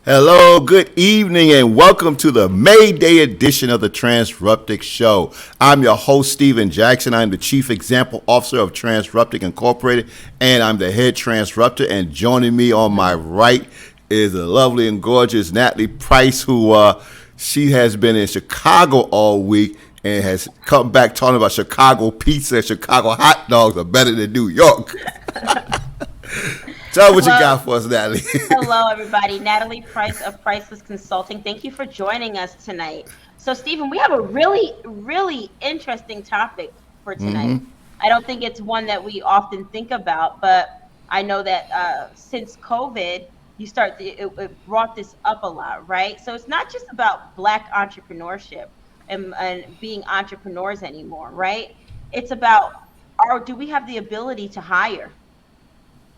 Hello, good evening, and welcome to the May Day edition of the Transruptic Show. I'm your host, Steven Jackson. I'm the Chief Example Officer of Transruptic Incorporated, and I'm the head Transruptor. And joining me on my right is the lovely and gorgeous Natalie Price, who she has been in Chicago all week and has come back talking about Chicago pizza and Chicago hot dogs are better than New York. Tell what you got for us, Natalie. Hello, everybody. Natalie Price of Priceless Consulting. Thank you for joining us tonight. So, Stephen, we have a really interesting topic for tonight. I don't think it's one that we often think about, but I know that since COVID, it brought this up a lot, right? So it's not just about Black entrepreneurship and being entrepreneurs anymore, right? It's about, do we have the ability to hire?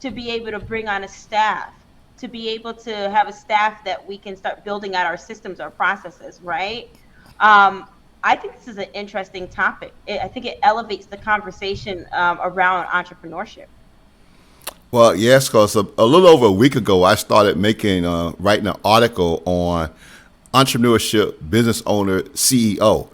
To be able to bring on a staff, to be able to have a staff that we can start building out our systems, our processes, right? I think this is an interesting topic. I think it elevates the conversation around entrepreneurship. Well, yes, because a little over a week ago, I started writing an article on entrepreneurship, business owner, CEO.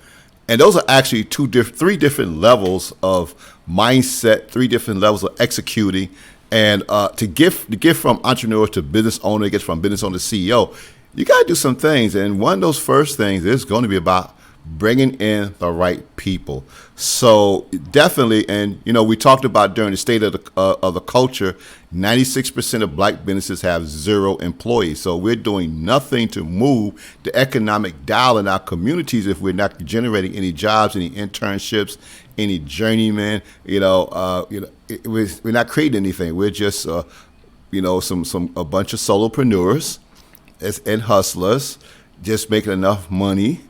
And those are actually three different levels of mindset, three different levels of executing. And to get from entrepreneur to business owner, get from business owner to CEO, you got to do some things. And one of those first things is going to be about bringing in the right people. So definitely, and we talked about during the state of the culture, 96% of Black businesses have 0 employees. So we're doing nothing to move the economic dial in our communities if we're not generating any jobs, any internships, any journeymen. We're not creating anything. We're just a bunch of solopreneurs and hustlers just making enough money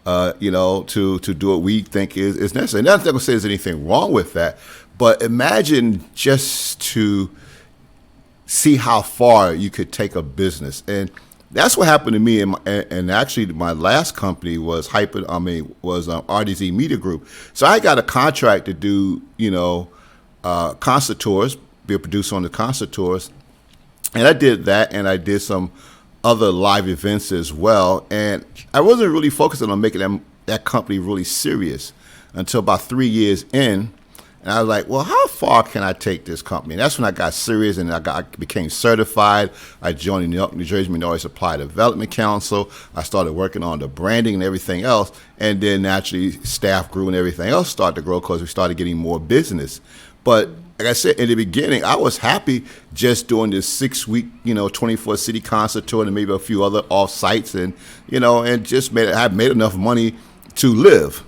to do what we think is necessary. Not that I'm going to say there's anything wrong with that, but imagine just to see how far you could take a business. And that's what happened to me. And actually, my last company was RDZ Media Group. So I got a contract to do, concert tours, be a producer on the concert tours. And I did that, and I did some other live events as well. And I wasn't really focusing on making that company really serious until about 3 years in. And I was like, well, how far can I take this company? And that's when I got serious and I became certified. I joined the New Jersey Minority Supply Development Council. I started working on the branding and everything else. And then naturally, staff grew and everything else started to grow because we started getting more business. But like I said, in the beginning, I was happy just doing this 6-week, 24-city concert tour and maybe a few other off sites, and just I made enough money to live,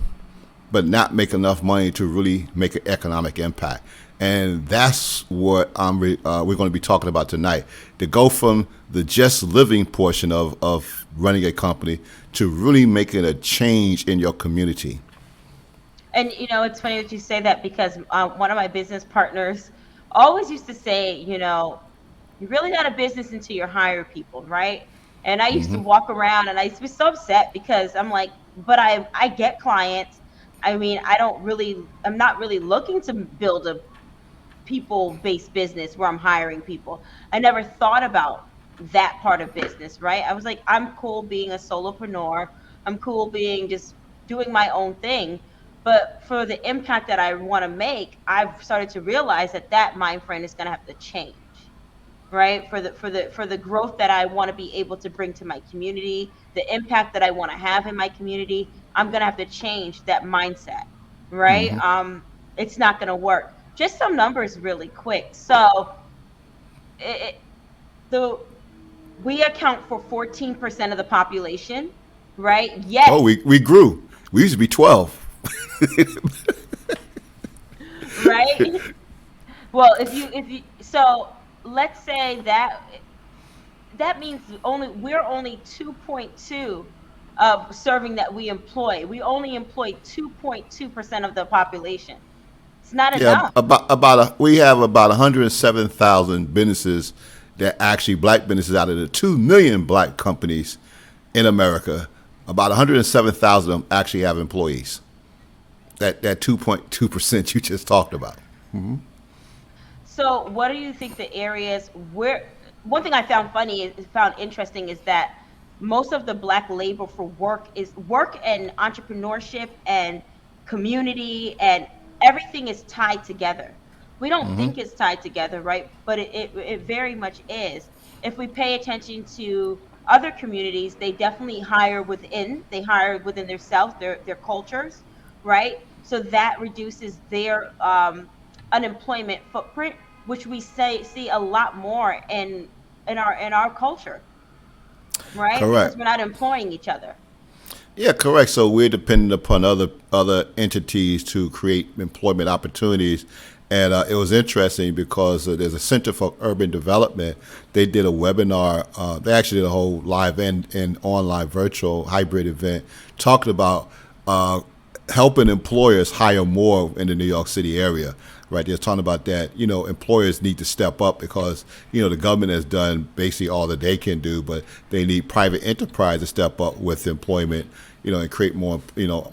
but not make enough money to really make an economic impact. And that's what we're going to be talking about tonight, to go from the just living portion of running a company to really making a change in your community. And, it's funny that you say that because one of my business partners always used to say, you're really not a business until you hire people, right? And I used to walk around and I used to be so upset because I'm like, but I get clients. I mean, I'm not really looking to build a people-based business where I'm hiring people. I never thought about that part of business, right? I was like, I'm cool being a solopreneur. I'm cool being just doing my own thing. But for the impact that I want to make, I've started to realize that mind frame is going to have to change, right? For the growth that I want to be able to bring to my community, the impact that I want to have in my community, I'm going to have to change that mindset, right? It's not going to work. Just some numbers really quick. So we account for 14% of the population, right? Yes. Oh, we grew. We used to be 12. Right. Well, so let's say that means we're only 2.2 of serving that we employ. We only employ 2.2% of the population. It's not enough. We have about 107,000 businesses that actually Black businesses out of the 2 million Black companies in America. About 107,000 of them actually have employees. That 2.2% you just talked about. So what do you think the areas one thing I found funny is found interesting is that most of the black labor for work is work and entrepreneurship and community and everything is tied together. We don't think it's tied together, right? But it very much is. If we pay attention to other communities, they definitely hire within, they hire within themselves, their cultures, right? So that reduces their unemployment footprint, which we say see a lot more in our culture, right? Because Correct. we're not employing each other. Yeah, correct. So we're dependent upon other entities to create employment opportunities, and it was interesting because there's a Center for Urban Development. They did a webinar. They actually did a whole live and online virtual hybrid event talking about uh, helping employers hire more in the New York City area. Right, they're talking about that. Employers need to step up because the government has done basically all that they can do, but they need private enterprise to step up with employment, and create more,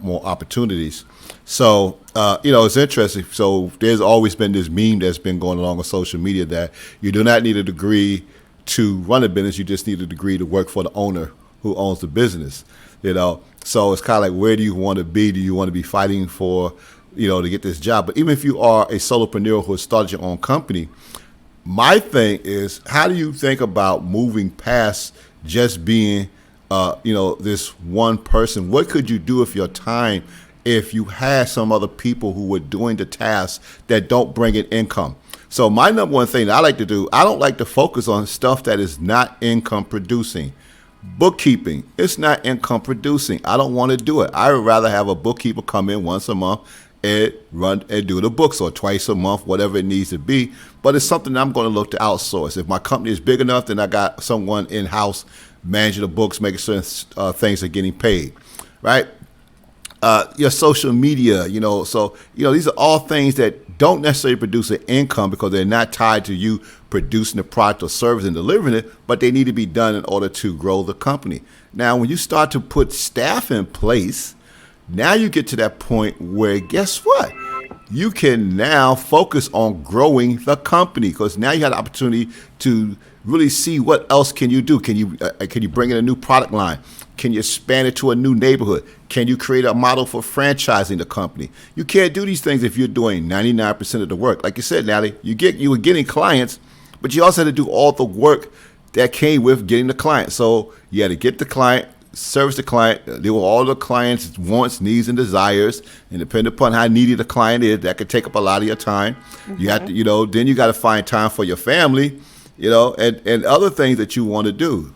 more opportunities. So, it's interesting. So there's always been this meme that's been going along on social media that you do not need a degree to run a business. You just need a degree to work for the owner who owns the business. So it's kind of like, where do you want to be? Do you want to be fighting for, to get this job? But even if you are a solopreneur who has started your own company, my thing is, how do you think about moving past just being, this one person? What could you do with your time if you had some other people who were doing the tasks that don't bring in income? So my number one thing that I like to do, I don't like to focus on stuff that is not income producing. Bookkeeping, it's not income producing. I don't want to do it. I would rather have a bookkeeper come in once a month and run and do the books, or twice a month, whatever it needs to be. But it's something that I'm going to look to outsource. If my company is big enough, then I got someone in house managing the books, making sure things are getting paid, right? Your social media, so these are all things that don't necessarily produce an income because they're not tied to you producing the product or service and delivering it, but they need to be done in order to grow the company. Now, when you start to put staff in place, now you get to that point where, guess what? You can now focus on growing the company because now you have the opportunity to really see what else can you do. Can you bring in a new product line? Can you expand it to a new neighborhood? Can you create a model for franchising the company? You can't do these things if you're doing 99% of the work. Like you said, Natalie, you were getting clients, but you also had to do all the work that came with getting the client. So you had to get the client, service the client, deal with all the client's wants, needs, and desires, and depending upon how needy the client is, that could take up a lot of your time. You have to, Hmm. then you got to find time for your family, and other things that you want to do.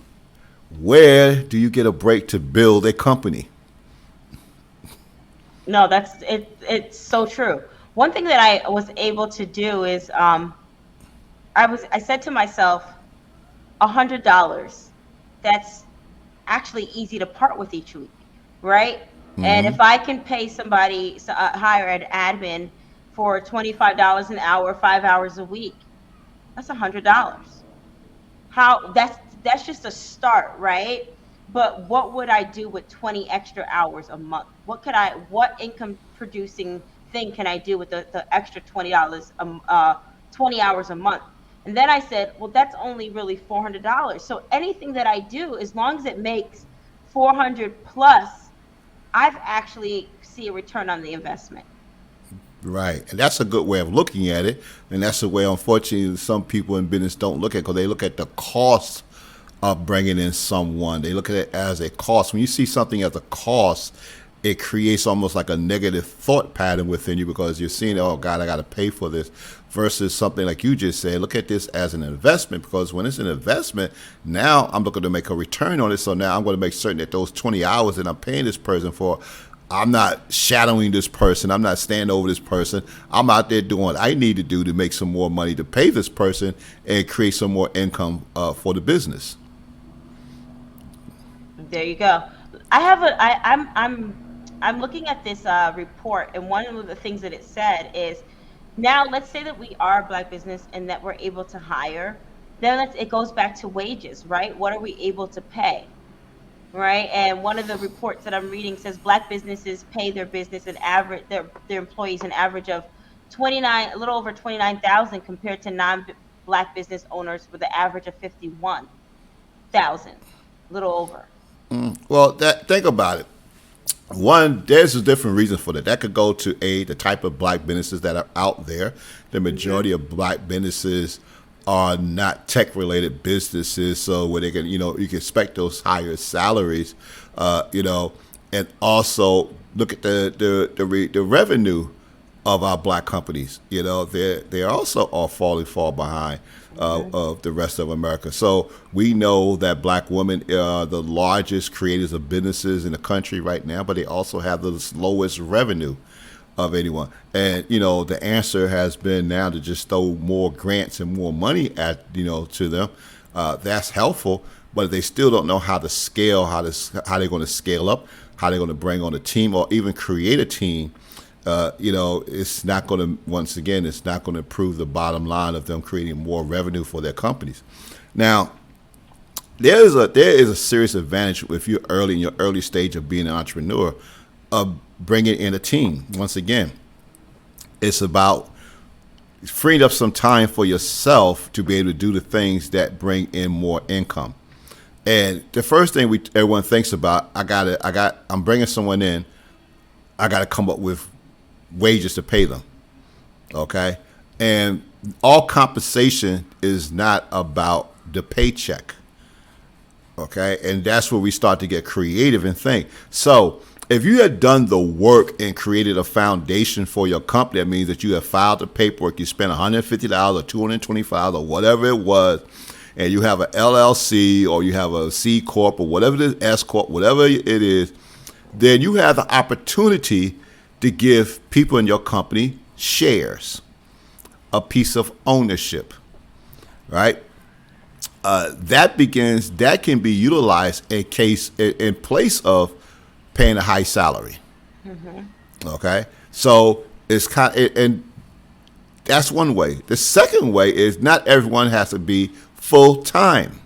Where do you get a break to build a company? No, that's it. It's so true. One thing that I was able to do is I said to myself, $100. That's actually easy to part with each week, right? And if I can pay somebody, hire an admin for $25 an hour, 5 hours a week, that's $100. How that's just a start, right? But what would I do with 20 extra hours a month? What income producing thing can I do with the extra $20 20 hours a month? And then I said, well, that's only really $400. So anything that I do, as long as it makes 400 plus, I've actually see a return on the investment. Right, and that's a good way of looking at it, and that's the way, unfortunately, some people in business don't look at it because they look at the cost of bringing in someone. They look at it as a cost. When you see something as a cost, it creates almost like a negative thought pattern within you because you're seeing, oh God, I got to pay for this, versus something like you just said, look at this as an investment, because when it's an investment, now I'm looking to make a return on it. So now I'm going to make certain that those 20 hours that I'm paying this person for, I'm not shadowing this person. I'm not standing over this person. I'm out there doing what I need to do to make some more money to pay this person and create some more income for the business. There you go. I have a I I'm looking at this report, and one of the things that it said is, now let's say that we are a black business and that we're able to hire, then it goes back to wages, right? What are we able to pay, right? And one of the reports that I'm reading says black businesses pay their business an average their employees an average of 29 a little over 29,000 compared to Black business owners with an average of 51,000, a little over. Well, think about it. One, there's a different reason for that. That could go to the type of black businesses that are out there. The majority of black businesses are not tech related businesses, so where they can, you can expect those higher salaries, and also look at the revenue of our black companies. They also are falling far behind of the rest of America. So we know that black women are the largest creators of businesses in the country right now, but they also have the lowest revenue of anyone. And the answer has been now to just throw more grants and more money at to them. That's helpful, but they still don't know how to scale, how they're going to scale up, how they're going to bring on a team or even create a team. It's not going to, once again, it's not going to improve the bottom line of them creating more revenue for their companies. Now, there is a serious advantage if you're early in your early stage of being an entrepreneur of bringing in a team. Once again, it's about freeing up some time for yourself to be able to do the things that bring in more income. And the first thing everyone thinks about, I'm bringing someone in, I got to come up with wages to pay them. Okay? And all compensation is not about the paycheck. Okay? And that's where we start to get creative and think. So if you had done the work and created a foundation for your company, that means that you have filed the paperwork, you spent $150 or $225 or whatever it was, and you have an LLC or you have a C Corp or whatever it is, S Corp, whatever it is, then you have the opportunity to give people in your company shares, a piece of ownership, right? That can be utilized in place of paying a high salary. Mm-hmm. Okay, so it's and that's one way. The second way is not everyone has to be full time,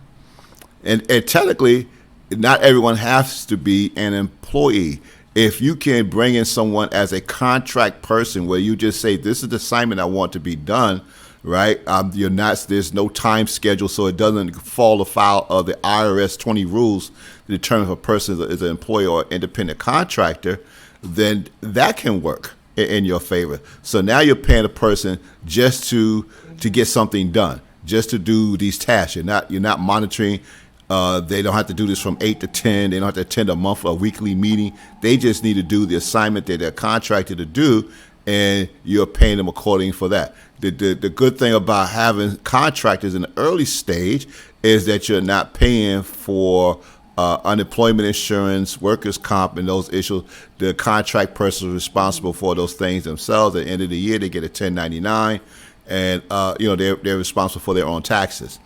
and technically, not everyone has to be an employee. If you can bring in someone as a contract person, where you just say, "This is the assignment I want to be done," right? There's no time schedule, so it doesn't fall afoul of the IRS 20 rules to determine if a person is an employee or independent contractor. Then that can work in your favor. So now you're paying a person just to get something done, just to do these tasks. You're not monitoring. They don't have to do this from 8 to 10. They don't have to attend a monthly or weekly meeting. They just need to do the assignment that they're contracted to do, and you're paying them according for that. The good thing about having contractors in the early stage is that you're not paying for unemployment insurance, workers' comp, and those issues. The contract person is responsible for those things themselves. At the end of the year, they get a 1099, and they're responsible for their own taxes.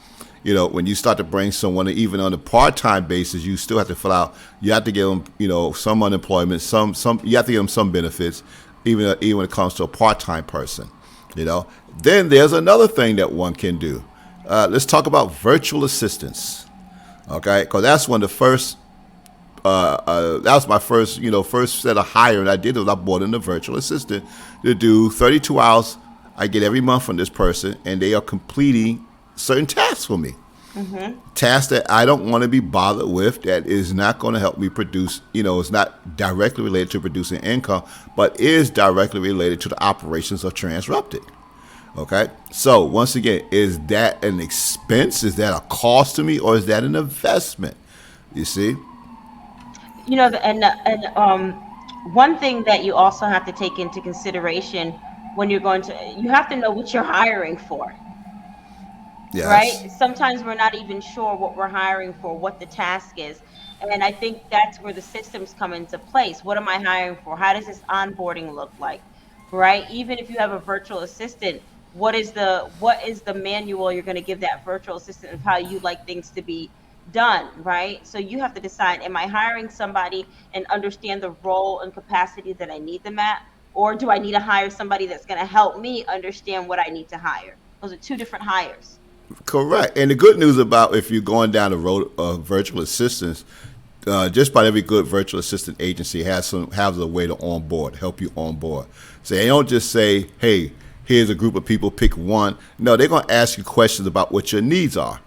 When you start to bring someone, even on a part-time basis, you still have to fill out. You have to give them, some unemployment, some. You have to give them some benefits, even when it comes to a part-time person. Then there's another thing that one can do. Let's talk about virtual assistants. Okay, because that's one of the first. That was my first, first set of hiring I did. Was I brought in a virtual assistant to do 32 hours. I get every month from this person, and they are completing certain tasks for me. Mm-hmm. Tasks that I don't want to be bothered with, that is not going to help me produce, it's not directly related to producing income, but is directly related to the operations of Transruptic. Okay, so once again, is that an expense? Is that a cost to me, or is that an investment? You see? One thing that you also have to take into consideration when you have to know what you're hiring for. Yes. Right? Sometimes we're not even sure what we're hiring for, what the task is. And I think that's where the systems come into place. What am I hiring for? How does this onboarding look like? Right? Even if you have a virtual assistant, what is the manual you're going to give that virtual assistant of how you like things to be done, right? So you have to decide, am I hiring somebody and understand the role and capacity that I need them at? Or do I need to hire somebody that's going to help me understand what I need to hire? Those are two different hires. Correct. And the good news about if you're going down the road of virtual assistants, just about every good virtual assistant agency has a way to onboard, help you onboard. So they don't just say, hey, here's a group of people, pick one. No, they're going to ask you questions about what your needs are.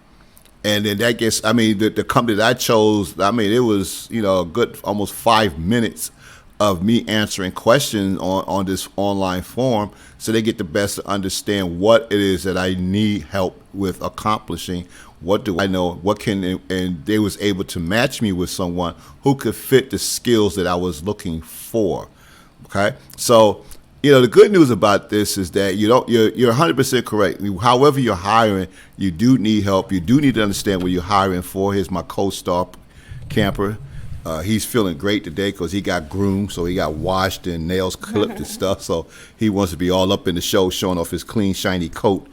And then that gets, I mean, the company that I chose, I mean, it was, a good almost 5 minutes of me answering questions on this online forum so they get the best to understand what it is that I need help with accomplishing. What do I know? What can, and they was able to match me with someone who could fit the skills that I was looking for. Okay. So, the good news about this is that you're 100% correct. However you're hiring, you do need help. You do need to understand what you're hiring for. Here's my co-star camper. He's feeling great today because he got groomed, so he got washed and nails clipped and stuff. So he wants to be all up in the show, showing off his clean, shiny coat.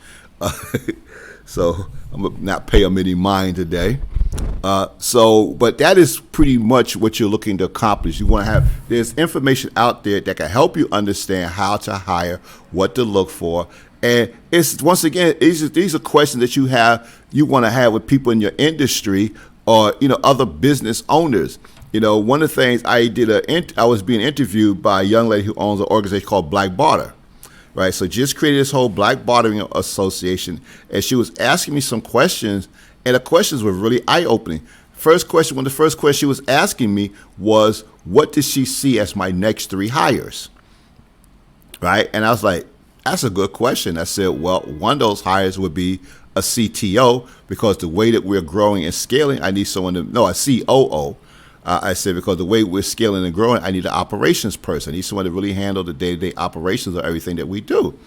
So I'm gonna not pay him any mind today. But that is pretty much what you're looking to accomplish. You want to have, there's information out there that can help you understand how to hire, what to look for. And it's, once again, these are questions that you want to have with people in your industry or, other business owners. One of the things I was being interviewed by a young lady who owns an organization called Black Barter. Right, so just created this whole Black Bartering Association, and she was asking me some questions, and the questions were really eye-opening. The first question she was asking me was, what does she see as my next 3 hires? Right, and I was like, that's a good question. I said, well, one of those hires would be a CTO, because the way that we're growing and scaling, I need someone to, no, a COO. I said, because the way we're scaling and growing, I need an operations person. I need someone to really handle the day-to-day operations of everything that we do.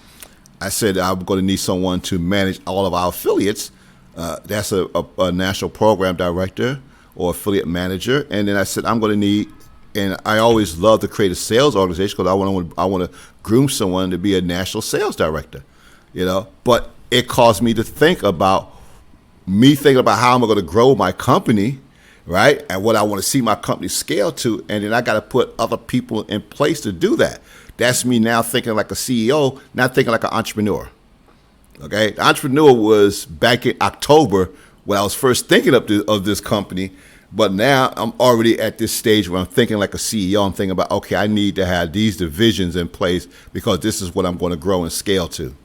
I said, I'm going to need someone to manage all of our affiliates. That's a national program director or affiliate manager. And then I said, I'm going to need, and I always love to create a sales organization because I want to groom someone to be a national sales director, But it caused me to think about how I'm going to grow my company, right? And what I want to see my company scale to. And then I got to put other people in place to do that. That's me now thinking like a CEO, not thinking like an entrepreneur. Okay. The entrepreneur was back in October when I was first thinking of this company. But now I'm already at this stage where I'm thinking like a CEO. I'm thinking about, okay, I need to have these divisions in place because this is what I'm going to grow and scale to.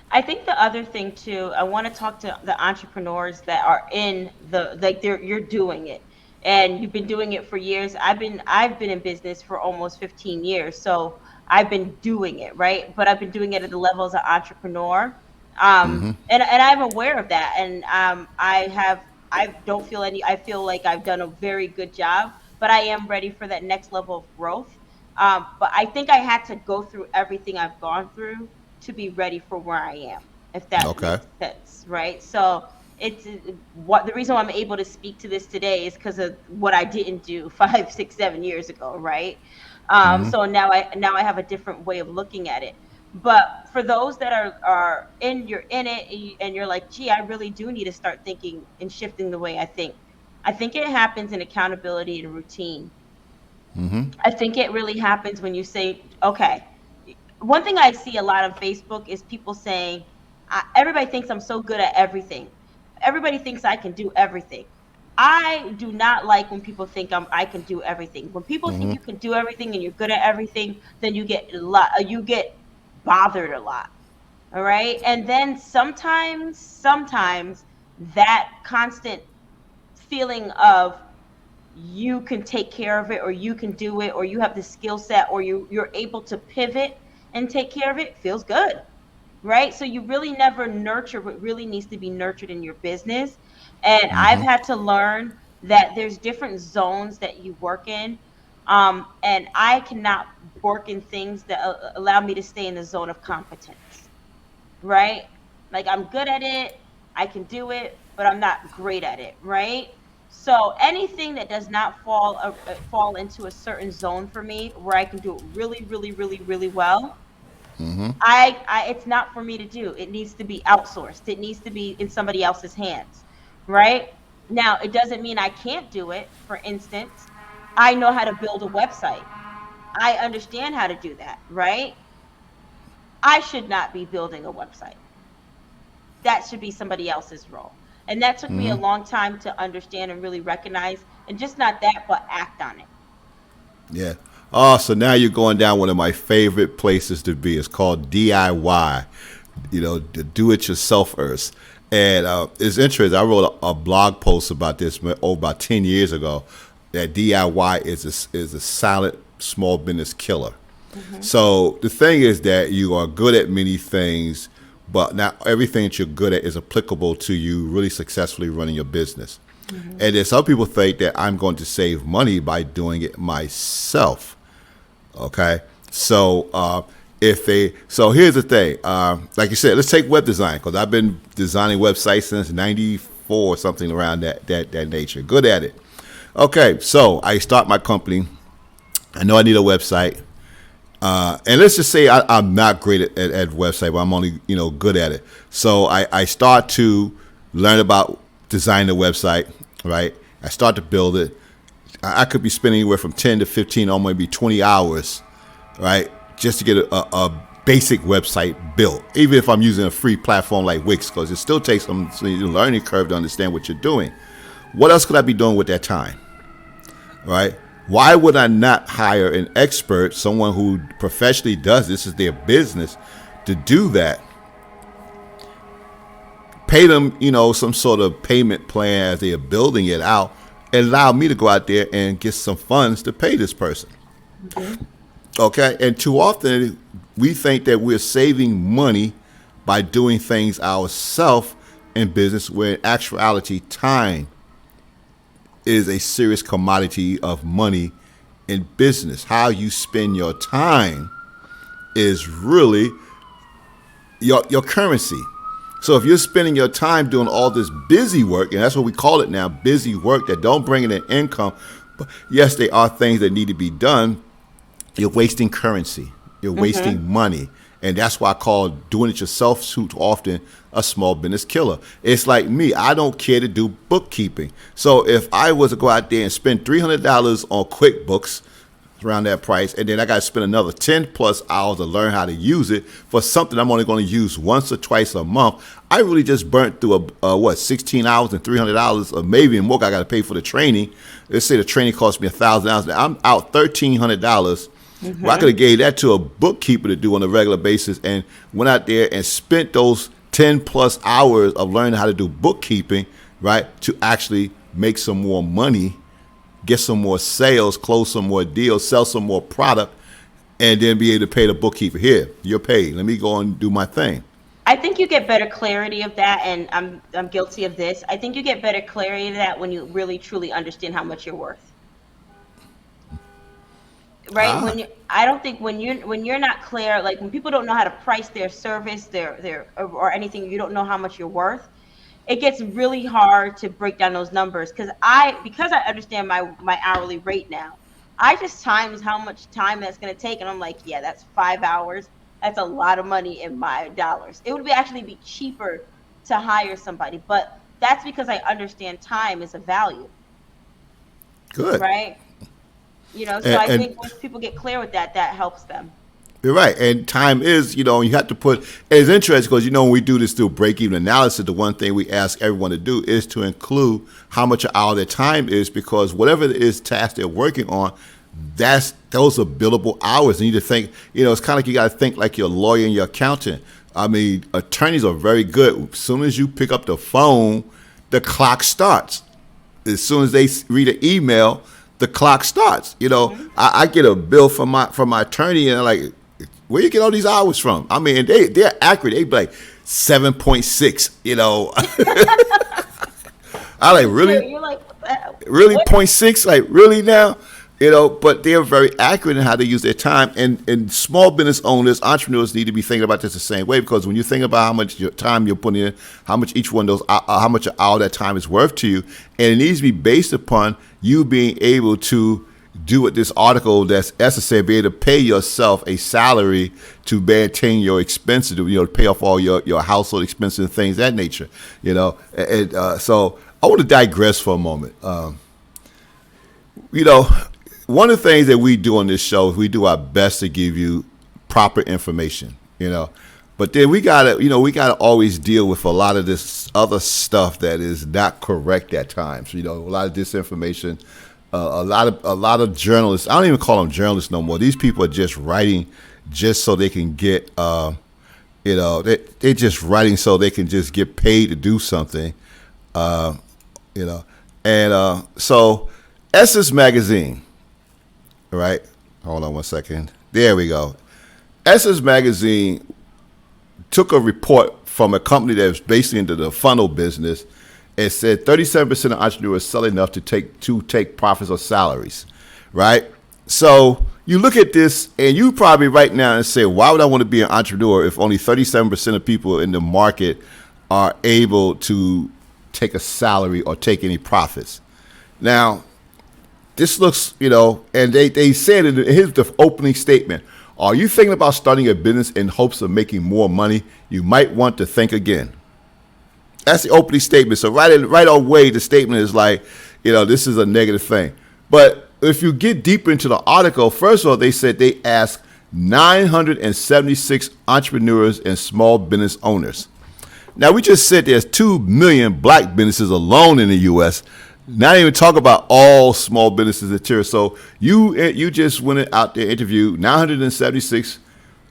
I think the other thing too, I want to talk to the entrepreneurs that are in you're doing it and you've been doing it for years. I've been in business for almost 15 years. So I've been doing it, right? But I've been doing it at the level as an entrepreneur. And I'm aware of that. And I feel like I've done a very good job, but I am ready for that next level of growth. But I think I had to go through everything I've gone through to be ready for where I am, if that Okay. makes sense, right? So it's what the reason why I'm able to speak to this today is because of what I didn't do 5, 6, 7 years ago, right? So now I have a different way of looking at it. But for those that you're in it and you're like, gee, I really do need to start thinking and shifting the way I think. I think it happens in accountability and routine. I think it really happens when you say, okay, one thing I see a lot on Facebook is people saying, everybody thinks I'm so good at everything. Everybody thinks I can do everything. I do not like when people think I can do everything. When people think you can do everything and you're good at everything, then you get bothered a lot. All right. And then sometimes that constant feeling of you can take care of it, or you can do it, or you have the skill set, or you're able to pivot and take care of it feels good, right? So you really never nurture what really needs to be nurtured in your business. And I've had to learn that there's different zones that you work in. And I cannot work in things that allow me to stay in the zone of competence, right? Like I'm good at it, I can do it, but I'm not great at it, right? So anything that does not fall into a certain zone for me where I can do it really, really, really, really well, it's not for me to do. It needs to be outsourced. It needs to be in somebody else's hands, right? Now, it doesn't mean I can't do it. For instance, I know how to build a website. I understand how to do that, right? I should not be building a website. That should be somebody else's role. And that took me a long time to understand and really recognize, and just not that, but act on it. Yeah. Oh, so now you're going down one of my favorite places to be. It's called DIY, the do-it-yourselfers. And it's interesting. I wrote a blog post about this about 10 years ago, that DIY is a silent small business killer. So the thing is that you are good at many things, but not everything that you're good at is applicable to you really successfully running your business. And then some people think that I'm going to save money by doing it myself. Okay, so so here's the thing. Like you said, let's take web design, because I've been designing websites since '94, something around that nature. Good at it. Okay, so I start my company. I know I need a website, and let's just say I'm not great at website, but I'm only good at it. So I start to learn about designing the website. Right, I start to build it. I could be spending anywhere from 10 to 15, or maybe 20 hours, right, just to get a basic website built, even if I'm using a free platform like Wix, because it still takes some learning curve to understand what you're doing. What else could I be doing with that time, right? Why would I not hire an expert, someone who professionally does this, is their business, to do that? Pay them, some sort of payment plan as they are building it out, and allow me to go out there and get some funds to pay this person. Okay? And too often we think that we're saving money by doing things ourselves in business, where in actuality time is a serious commodity of money in business. How you spend your time is really your currency. So if you're spending your time doing all this busy work, and that's what we call it now, busy work that don't bring in an income, but yes, there are things that need to be done, you're wasting currency. You're wasting money. And that's why I call doing it yourself too often a small business killer. It's like me. I don't care to do bookkeeping. So if I was to go out there and spend $300 on QuickBooks, around that price, and then I got to spend another 10 plus hours to learn how to use it for something I'm only going to use once or twice a month, I really just burnt through 16 hours and $300, or maybe more. I got to pay for the training. Let's say the training cost me $1,000. I'm out $1,300. Well, I could have gave that to a bookkeeper to do on a regular basis, and went out there and spent those 10 plus hours of learning how to do bookkeeping, right, to actually make some more money, get some more sales, close some more deals, sell some more product, and then be able to pay the bookkeeper. Here, you're paid. Let me go and do my thing. I think you get better clarity of that, and I'm guilty of this. I think you get better clarity of that when you really truly understand how much you're worth. Right? I don't think when you're not clear, like when people don't know how to price their service, their or anything, you don't know how much you're worth. It gets really hard to break down those numbers, because I understand my hourly rate now. I just times how much time that's going to take, and I'm like, yeah, that's 5 hours. That's a lot of money in my dollars. It would actually be cheaper to hire somebody, but that's because I understand time is a value. Good. Right? So I think once people get clear with that helps them. You're right. And time is, you have to put, it's interesting because, when we do this through break-even analysis, the one thing we ask everyone to do is to include how much an hour their time is, because whatever it is task they're working on, those are billable hours. And you need to think, it's kind of like you got to think like your lawyer and your accountant. I mean, attorneys are very good. As soon as you pick up the phone, the clock starts. As soon as they read an email, the clock starts. I get a bill from my attorney, and I'm like, where you get all these hours from? I mean, they're accurate. They be like 7.6. I like, really? You're like, really 0.6? Like, really now? But they're very accurate in how they use their time. And small business owners, entrepreneurs need to be thinking about this the same way, because when you think about how much your time you're putting in, how much each one of those, how much an hour that time is worth to you, and it needs to be based upon you being able to do what this article that's necessary, be able to pay yourself a salary to maintain your expenses, to pay off all your household expenses and things of that nature. So I want to digress for a moment. One of the things that we do on this show is we do our best to give you proper information, but then we gotta always deal with a lot of this other stuff that is not correct at times. A lot of disinformation, a lot of journalists. I don't even call them journalists no more. These people are just writing just so they can get they're just writing so they can just get paid to do something. Uh, you know, and so Essence Magazine, right? Hold on one second. There we go. Essence Magazine took a report from a company that was basically into the funnel business. It said 37% of entrepreneurs sell enough to take profits or salaries, right? So you look at this and you probably right now and say, why would I want to be an entrepreneur if only 37% of people in the market are able to take a salary or take any profits? Now, this looks, and they said, here's the opening statement. Are you thinking about starting a business in hopes of making more money? You might want to think again. That's the opening statement. So right away, the statement is like, this is a negative thing. But if you get deeper into the article, first of all, they said they asked 976 entrepreneurs and small business owners. Now, we just said there's 2 million black businesses alone in the U.S., not even talk about all small businesses in Tyra. So you just went out there, interviewed 976,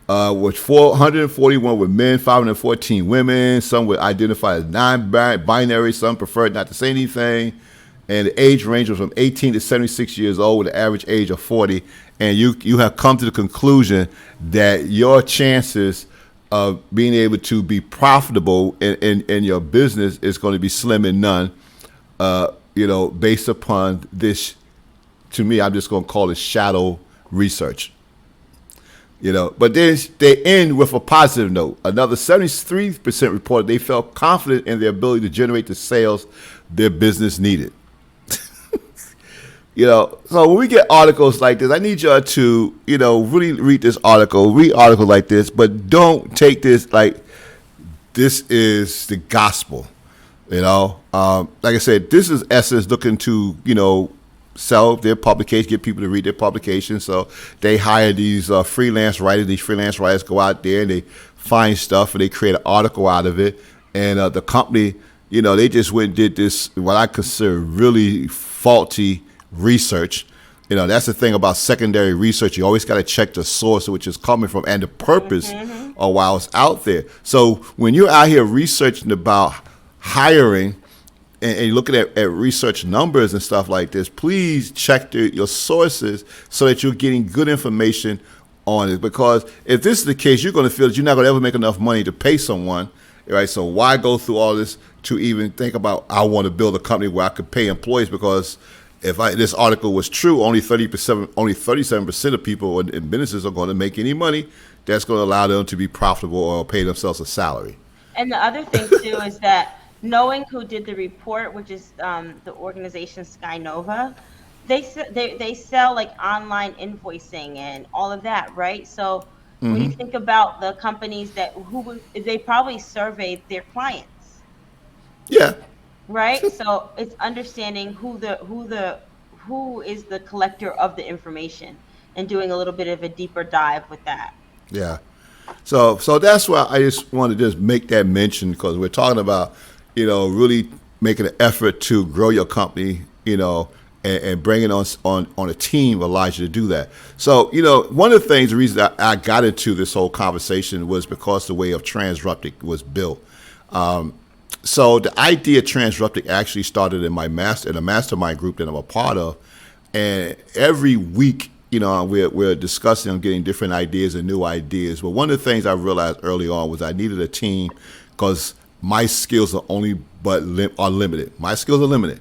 with 441 with men, 514 women. Some were identified as non-binary, some preferred not to say anything. And the age range was from 18 to 76 years old with an average age of 40. And you have come to the conclusion that your chances of being able to be profitable in your business is going to be slim and none. Based upon this, to me, I'm just going to call it shadow research. But then they end with a positive note. Another 73% reported they felt confident in their ability to generate the sales their business needed. So when we get articles like this, I need y'all to, really read this article, read articles like this, but don't take this like this is the gospel. Like I said, this is Essence looking to, sell their publication, get people to read their publication. So they hire these freelance writers. These freelance writers go out there and they find stuff and they create an article out of it. And the company, they just went and did this, what I consider really faulty research. That's the thing about secondary research. You always got to check the source, which is coming from, and the purpose of why it's out there. So when you're out here researching about hiring and looking at research numbers and stuff like this, please check your sources so that you're getting good information on it. Because if this is the case, you're going to feel that you're not going to ever make enough money to pay someone, right? So why go through all this to even think about, I want to build a company where I could pay employees? Because if this article was true, only 37% of people in businesses are going to make any money that's going to allow them to be profitable or pay themselves a salary. And the other thing too is that knowing who did the report, which is the organization Skynova, they sell like online invoicing and all of that, right? So when you think about the companies they probably surveyed their clients. Yeah. Right. So it's understanding who is the collector of the information and doing a little bit of a deeper dive with that. Yeah. So that's why I just want to just make that mention, because we're talking about, really making an effort to grow your company, and bringing on a team allows you to do that. So, one of the things, the reason I got into this whole conversation was because the way of Transruptic was built. So the idea of Transruptic actually started in a mastermind group that I'm a part of. And every week, we're discussing and getting different ideas and new ideas. But one of the things I realized early on was I needed a team, because my skills are limited. My skills are limited.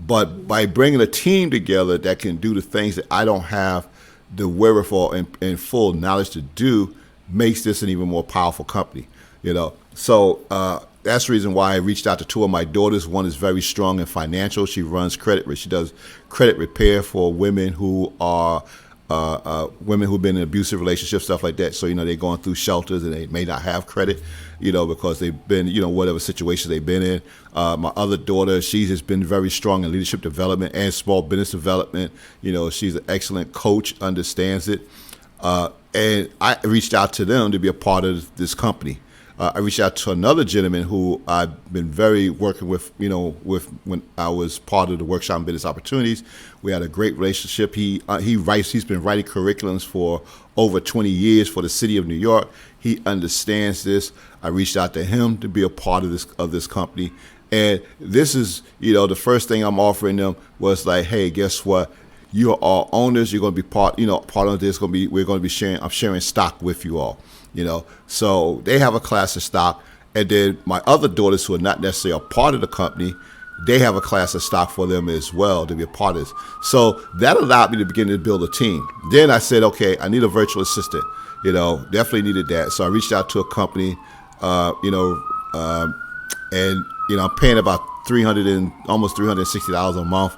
But by bringing a team together that can do the things that I don't have the wherewithal and full knowledge to do, makes this an even more powerful company. So that's the reason why I reached out to two of my daughters. One is very strong in financial. She runs credit. She does credit repair for women who are women who've been in abusive relationships, stuff like that. So, they're going through shelters and they may not have credit, because they've been, whatever situation they've been in. My other daughter, she has been very strong in leadership development and small business development. She's an excellent coach, understands it. And I reached out to them to be a part of this company. I reached out to another gentleman who I've been very working with, with when I was part of the workshop and business opportunities. We had a great relationship. He's been writing curriculums for over 20 years for the city of New York. He understands this. I reached out to him to be a part of this company. And this is, the first thing I'm offering them was like, hey, guess what? You are all owners. You're going to be part of this. We're going to be sharing. I'm sharing stock with you all. So they have a class of stock, and then my other daughters who are not necessarily a part of the company, they have a class of stock for them as well to be a part of this. So that allowed me to begin to build a team. Then I said, okay, I need a virtual assistant. Definitely needed that. So I reached out to a company, and I'm paying about almost $360 a month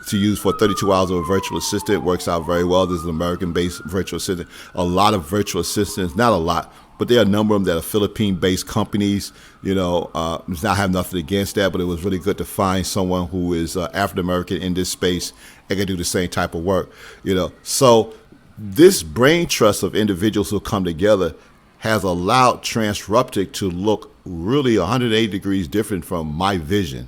to use for 32 hours of a virtual assistant. Works out very well. This is an American-based virtual assistant. A lot of virtual assistants, not a lot, but there are a number of them that are Philippine-based companies. I have nothing against that, but it was really good to find someone who is African-American in this space and can do the same type of work. So this brain trust of individuals who come together has allowed Transruptic to look really 180 degrees different from my vision.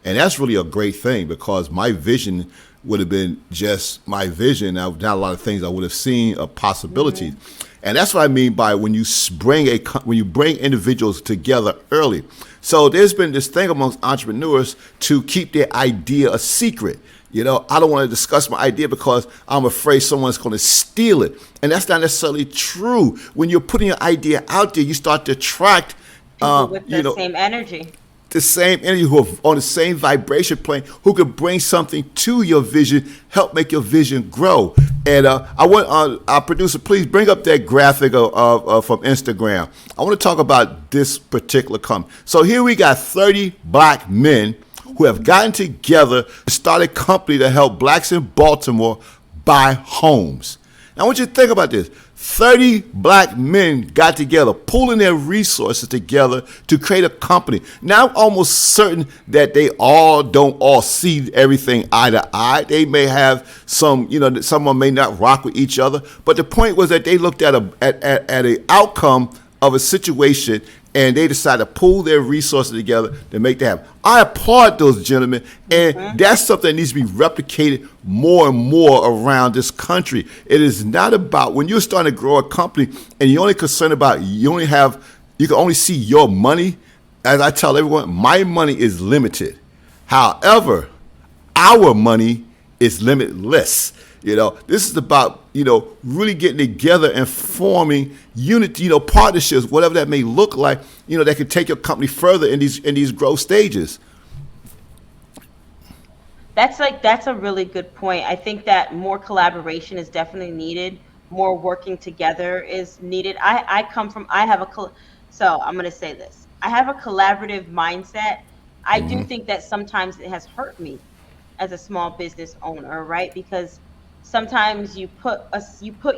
And that's really a great thing, because my vision would have been just my vision. Not a lot of things I would have seen of possibilities. Mm-hmm. And that's what I mean by when you bring individuals together early. So there's been this thing amongst entrepreneurs to keep their idea a secret. I don't want to discuss my idea because I'm afraid someone's going to steal it. And that's not necessarily true. When you're putting your idea out there, you start to attract people with the same energy. The same energy, who are on the same vibration plane, who could bring something to your vision, help make your vision grow. And I want our producer, please bring up that graphic from Instagram. I want to talk about this particular company. So here we got 30 black men who have gotten together to start a company to help blacks in Baltimore buy homes. Now I want you to think about this. 30 black men got together, pooling their resources together to create a company. Now I'm almost certain that they don't all see everything eye to eye. They may have someone may not rock with each other. But the point was that they looked at an outcome of a situation, and they decided to pool their resources together to make that happen. I applaud those gentlemen, and that's something that needs to be replicated more and more around this country. It is not about when you're starting to grow a company and you're only concerned about you can only see your money. As I tell everyone, my money is limited. However, our money is limitless. This is about, really getting together and forming unity, partnerships, whatever that may look like, that can take your company further in these growth stages. That's a really good point. I think that more collaboration is definitely needed. More working together is needed. So I'm going to say this. I have a collaborative mindset. I do think that sometimes it has hurt me as a small business owner, right? Because sometimes you put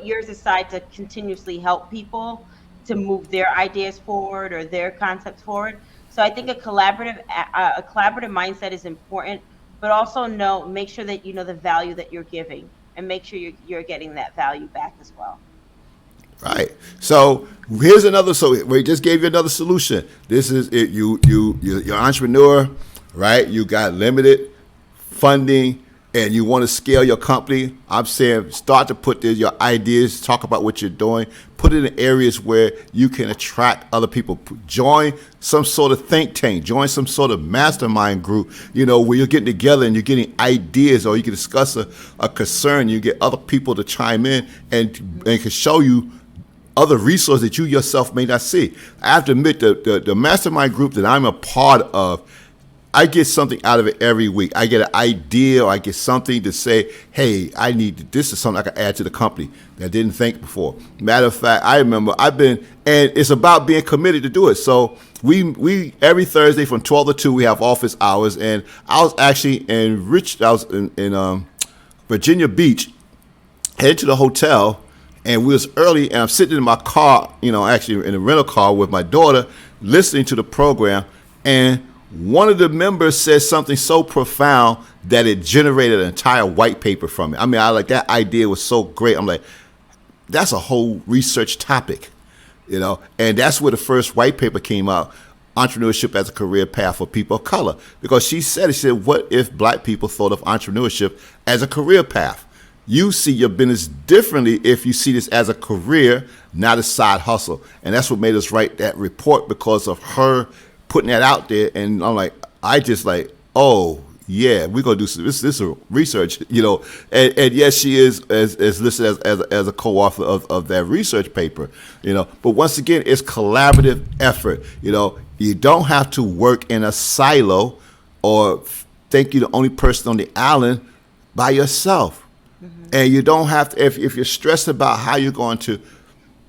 yours aside to continuously help people to move their ideas forward or their concepts forward. So I think a collaborative mindset is important, but also make sure that you know the value that you're giving, and make sure you're getting that value back as well. Right. So here's another. So we just gave you another solution. This is it. You're an entrepreneur, right? You got limited funding, and you want to scale your company. I'm saying start to put your ideas, talk about what you're doing, put it in areas where you can attract other people. Join some sort of think tank, join some sort of mastermind group, where you're getting together and you're getting ideas, or you can discuss a concern. You get other people to chime in and can show you other resources that you yourself may not see. I have to admit, the mastermind group that I'm a part of, I get something out of it every week. I get an idea, or I get something to say, hey, this is something I can add to the company that I didn't think before. Matter of fact, I remember and it's about being committed to do it. So we every Thursday from 12 to 2, we have office hours. And I was actually in Virginia Beach, headed to the hotel, and we was early, and I'm sitting in my car, actually in a rental car with my daughter, listening to the program, and one of the members said something so profound that it generated an entire white paper from it. That idea was so great. I'm like, that's a whole research topic. And that's where the first white paper came out, entrepreneurship as a career path for people of color, because she said, what if black people thought of entrepreneurship as a career path? You see your business differently if you see this as a career, not a side hustle. And that's what made us write that report, because of her putting that out there. And oh, yeah, we're going to do this is research, And yes, she is as listed as a co-author of that research paper, But once again, it's collaborative effort, You don't have to work in a silo or think you're the only person on the island by yourself. And you don't have to, if you're stressed about how you're going to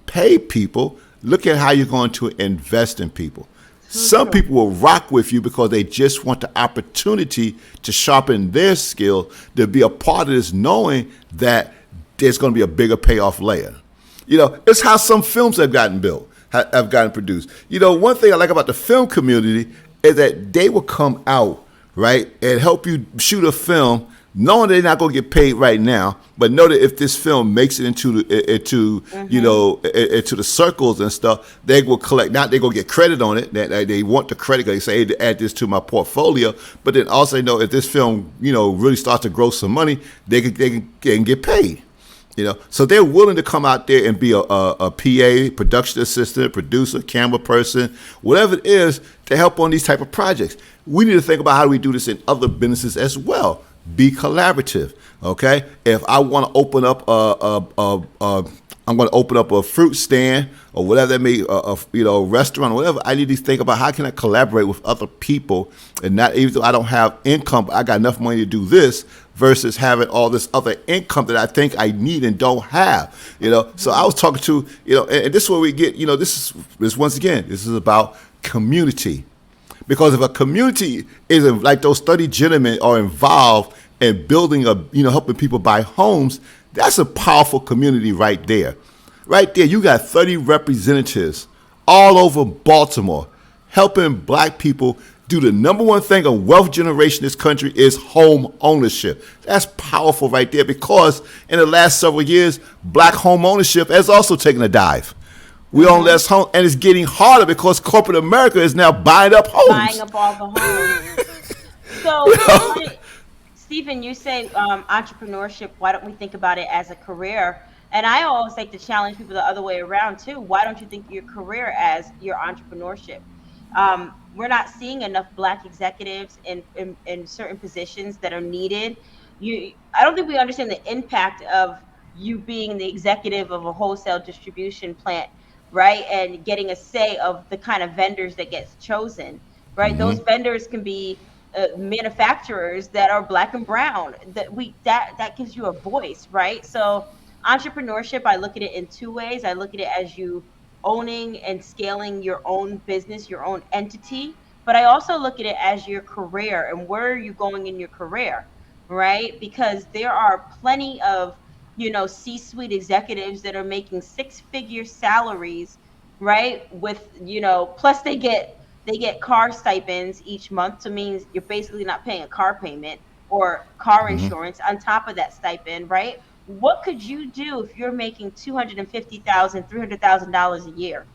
pay people, look at how you're going to invest in people. Some people will rock with you because they just want the opportunity to sharpen their skill, to be a part of this, knowing that there's going to be a bigger payoff later. It's how some films have gotten built, have gotten produced. One thing I like about the film community is that they will come out, right, and help you shoot a film, knowing they're not going to get paid right now, but know that if this film makes it into the circles and stuff, they will collect. Not they're going to get credit on it. They want the credit. They say, hey, to add this to my portfolio. But then also know if this film, really starts to grow some money, they can get paid. So they're willing to come out there and be a PA, production assistant, producer, camera person, whatever it is, to help on these type of projects. We need to think about how do we do this in other businesses as well. Be collaborative, okay? If I want to open up I'm going to open up a fruit stand or whatever that may, a restaurant or whatever. I need to think about how can I collaborate with other people, and not even though I don't have income, but I got enough money to do this, versus having all this other income that I think I need and don't have. So I was talking to, and this is where we get, this once again, this is about community. Because if a community isn't like those 30 gentlemen are involved in building helping people buy homes, that's a powerful community right there. Right there, you got 30 representatives all over Baltimore helping black people do the number one thing of wealth generation in this country is home ownership. That's powerful right there, because in the last several years, black home ownership has also taken a dive. We own less home, and it's getting harder because corporate America is now buying up homes. Buying up all the homes. So, Stephen, you say entrepreneurship, why don't we think about it as a career? And I always like to challenge people the other way around, too. Why don't you think your career as your entrepreneurship? We're not seeing enough black executives in certain positions that are needed. I don't think we understand the impact of you being the executive of a wholesale distribution plant, right? And getting a say of the kind of vendors that gets chosen, right? Mm-hmm. Those vendors can be manufacturers that are black and brown. That gives you a voice, right? So entrepreneurship, I look at it in two ways. I look at it as you owning and scaling your own business, your own entity. But I also look at it as your career and where are you going in your career, right? Because there are plenty of C-suite executives that are making six-figure salaries, right? With, plus they get car stipends each month. So it means you're basically not paying a car payment or car insurance on top of that stipend, right? What could you do if you're making $250,000, $300,000 a year?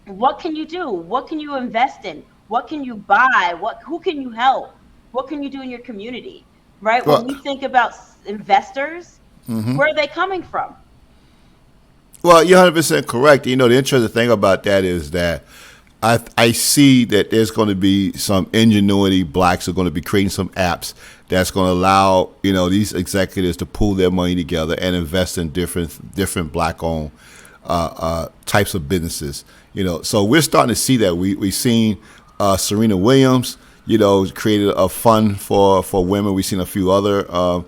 What can you do? What can you invest in? What can you buy? Who can you help? What can you do in your community, right? Well, when we think about investors, where are they coming from? Well, you're 100% correct. The interesting thing about that is that I see that there's going to be some ingenuity. Blacks are going to be creating some apps that's going to allow these executives to pool their money together and invest in different black-owned types of businesses. So we're starting to see that. We've seen Serena Williams, created a fund for women. We've seen a few other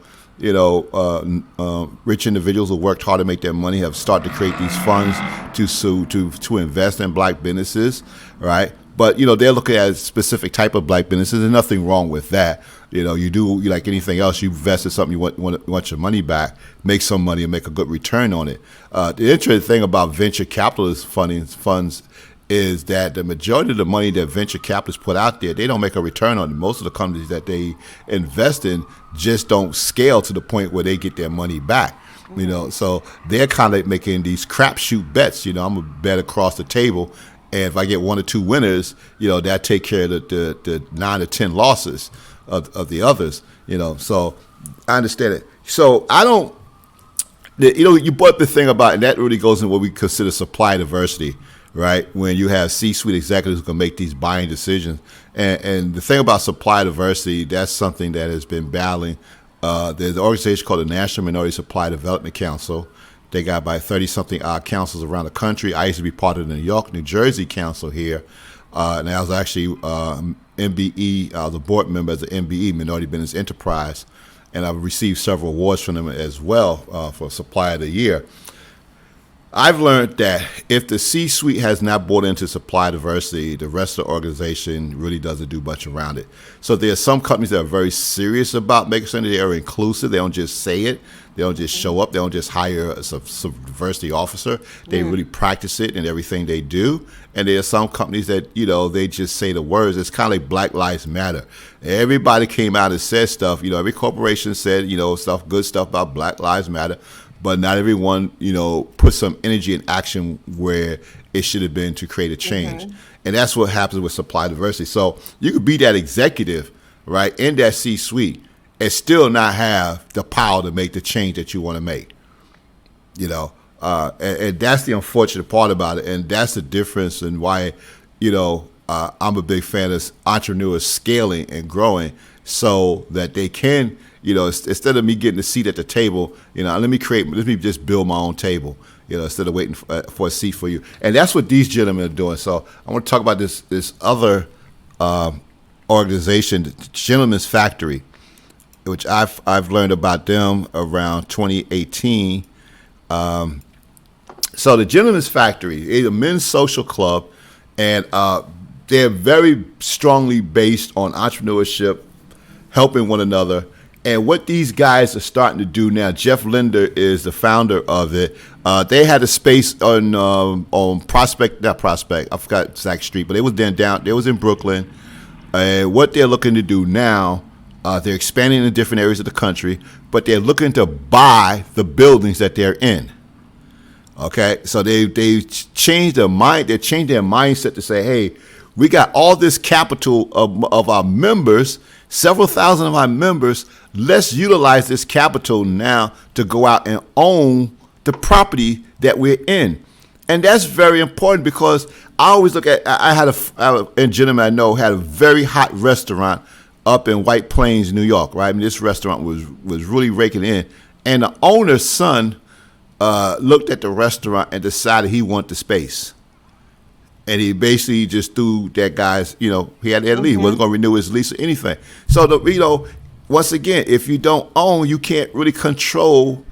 rich individuals who worked hard to make their money have started to create these funds to invest in black businesses, right? But they're looking at a specific type of black businesses. There's nothing wrong with that. You do like anything else. You invest in something, you want your money back, make some money, and make a good return on it. The interesting thing about venture capitalist funds is that the majority of the money that venture capitalists put out there, they don't make a return on it. Most of the companies that they invest in just don't scale to the point where they get their money back. So they're kind of making these crapshoot bets. I'm gonna bet across the table, and if I get one or two winners, that take care of the 9 or 10 losses of the others. So I understand it. So I don't. You brought up the thing about, and that really goes in what we consider supply diversity, right? When you have C-suite executives who can make these buying decisions. And the thing about supply diversity, that's something that has been battling. There's an organization called the National Minority Supply Development Council. They got about 30-something odd councils around the country. I used to be part of the New York, New Jersey council here. And I was actually MBE, I was a board member as an MBE, Minority Business Enterprise. And I've received several awards from them as well for Supplier of the Year. I've learned that if the C-suite has not bought into supply diversity, the rest of the organization really doesn't do much around it. So there are some companies that are very serious about making sure that they are inclusive. They don't just say it. They don't just show up. They don't just hire a diversity officer. They really practice it in everything they do. And there are some companies that, they just say the words. It's kind of like Black Lives Matter. Everybody came out and said stuff. Every corporation said, good stuff about Black Lives Matter. But not everyone, put some energy and action where it should have been to create a change. And that's what happens with supply diversity. So you could be that executive, right, in that C-suite and still not have the power to make the change that you want to make. And that's the unfortunate part about it. And that's the difference in why, I'm a big fan of entrepreneurs scaling and growing so that they can, instead of me getting a seat at the table, let me just build my own table, instead of waiting for a seat for you. And that's what these gentlemen are doing. So I want to talk about this other organization, the Gentleman's Factory, which I've learned about them around 2018. So the Gentleman's Factory is a men's social club, and they're very strongly based on entrepreneurship, helping one another. And what these guys are starting to do now, Jeff Linder is the founder of it. They had a space on Prospect, not Prospect, I forgot Zach Street, but it was they was in Brooklyn. And what they're looking to do now, they're expanding in different areas of the country, but they're looking to buy the buildings that they're in. Okay, so they changed their mind. They changed their mindset to say, hey, we got all this capital of our members, several thousand of our members. Let's utilize this capital now to go out and own the property that we're in. And that's very important because I always look at, I had a gentleman I know had a very hot restaurant up in White Plains, New York, right? I mean, this restaurant was really raking in. And the owner's son looked at the restaurant and decided he wanted the space. And he basically just threw that guy's, he had to leave. He wasn't going to renew his lease or anything. So, once again, if you don't own, you can't really control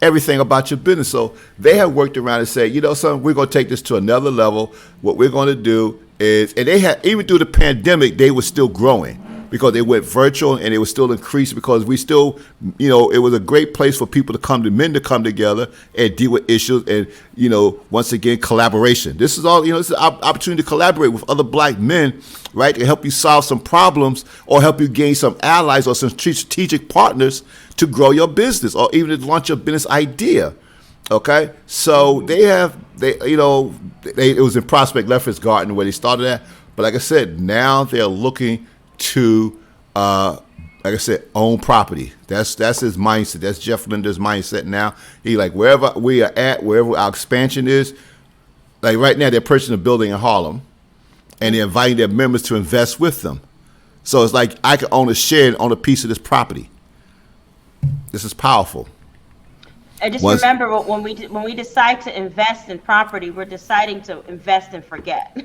everything about your business. So they have worked around and said, son, we're going to take this to another level. What we're going to do is, and they had, even through the pandemic, they were still growing because they went virtual and it was still increased because we still, it was a great place for people to come, men to come together and deal with issues and, once again, collaboration. This is all, this is an opportunity to collaborate with other black men, right, to help you solve some problems or help you gain some allies or some strategic partners to grow your business or even to launch your business idea. Okay, so it was in Prospect Lefferts Garden where they started at, but like I said, now they're looking to, own property. That's his mindset. That's Jeff Linder's mindset now. He like, wherever we are at, wherever our expansion is, like right now they're purchasing a building in Harlem and they're inviting their members to invest with them. So it's like I can own a share and own a piece of this property. This is powerful. And just remember, when we decide to invest in property, we're deciding to invest and forget.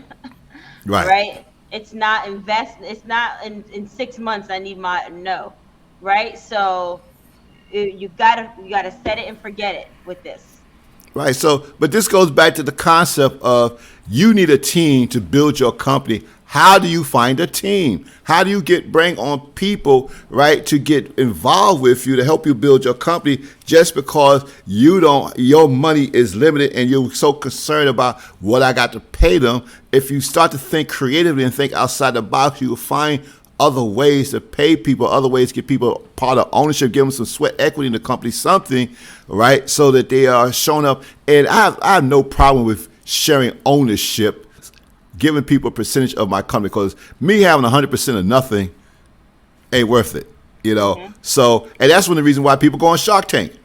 Right. Right? It's not it's not in 6 months I need no. Right? So you gotta set it and forget it with this. Right. So, but this goes back to the concept of you need a team to build your company. how do you find a team? How do you bring on people, right, to get involved with you to help you build your company just because your money is limited and you're so concerned about what I got to pay them? If you start to think creatively and think outside the box, you will find other ways to pay people, other ways to get people part of ownership, give them some sweat equity in the company, something, right, so that they are showing up. And I have no problem with sharing ownership, giving people a percentage of my company, because me having 100% of nothing ain't worth it, So, and that's one of the reasons why people go on Shark Tank.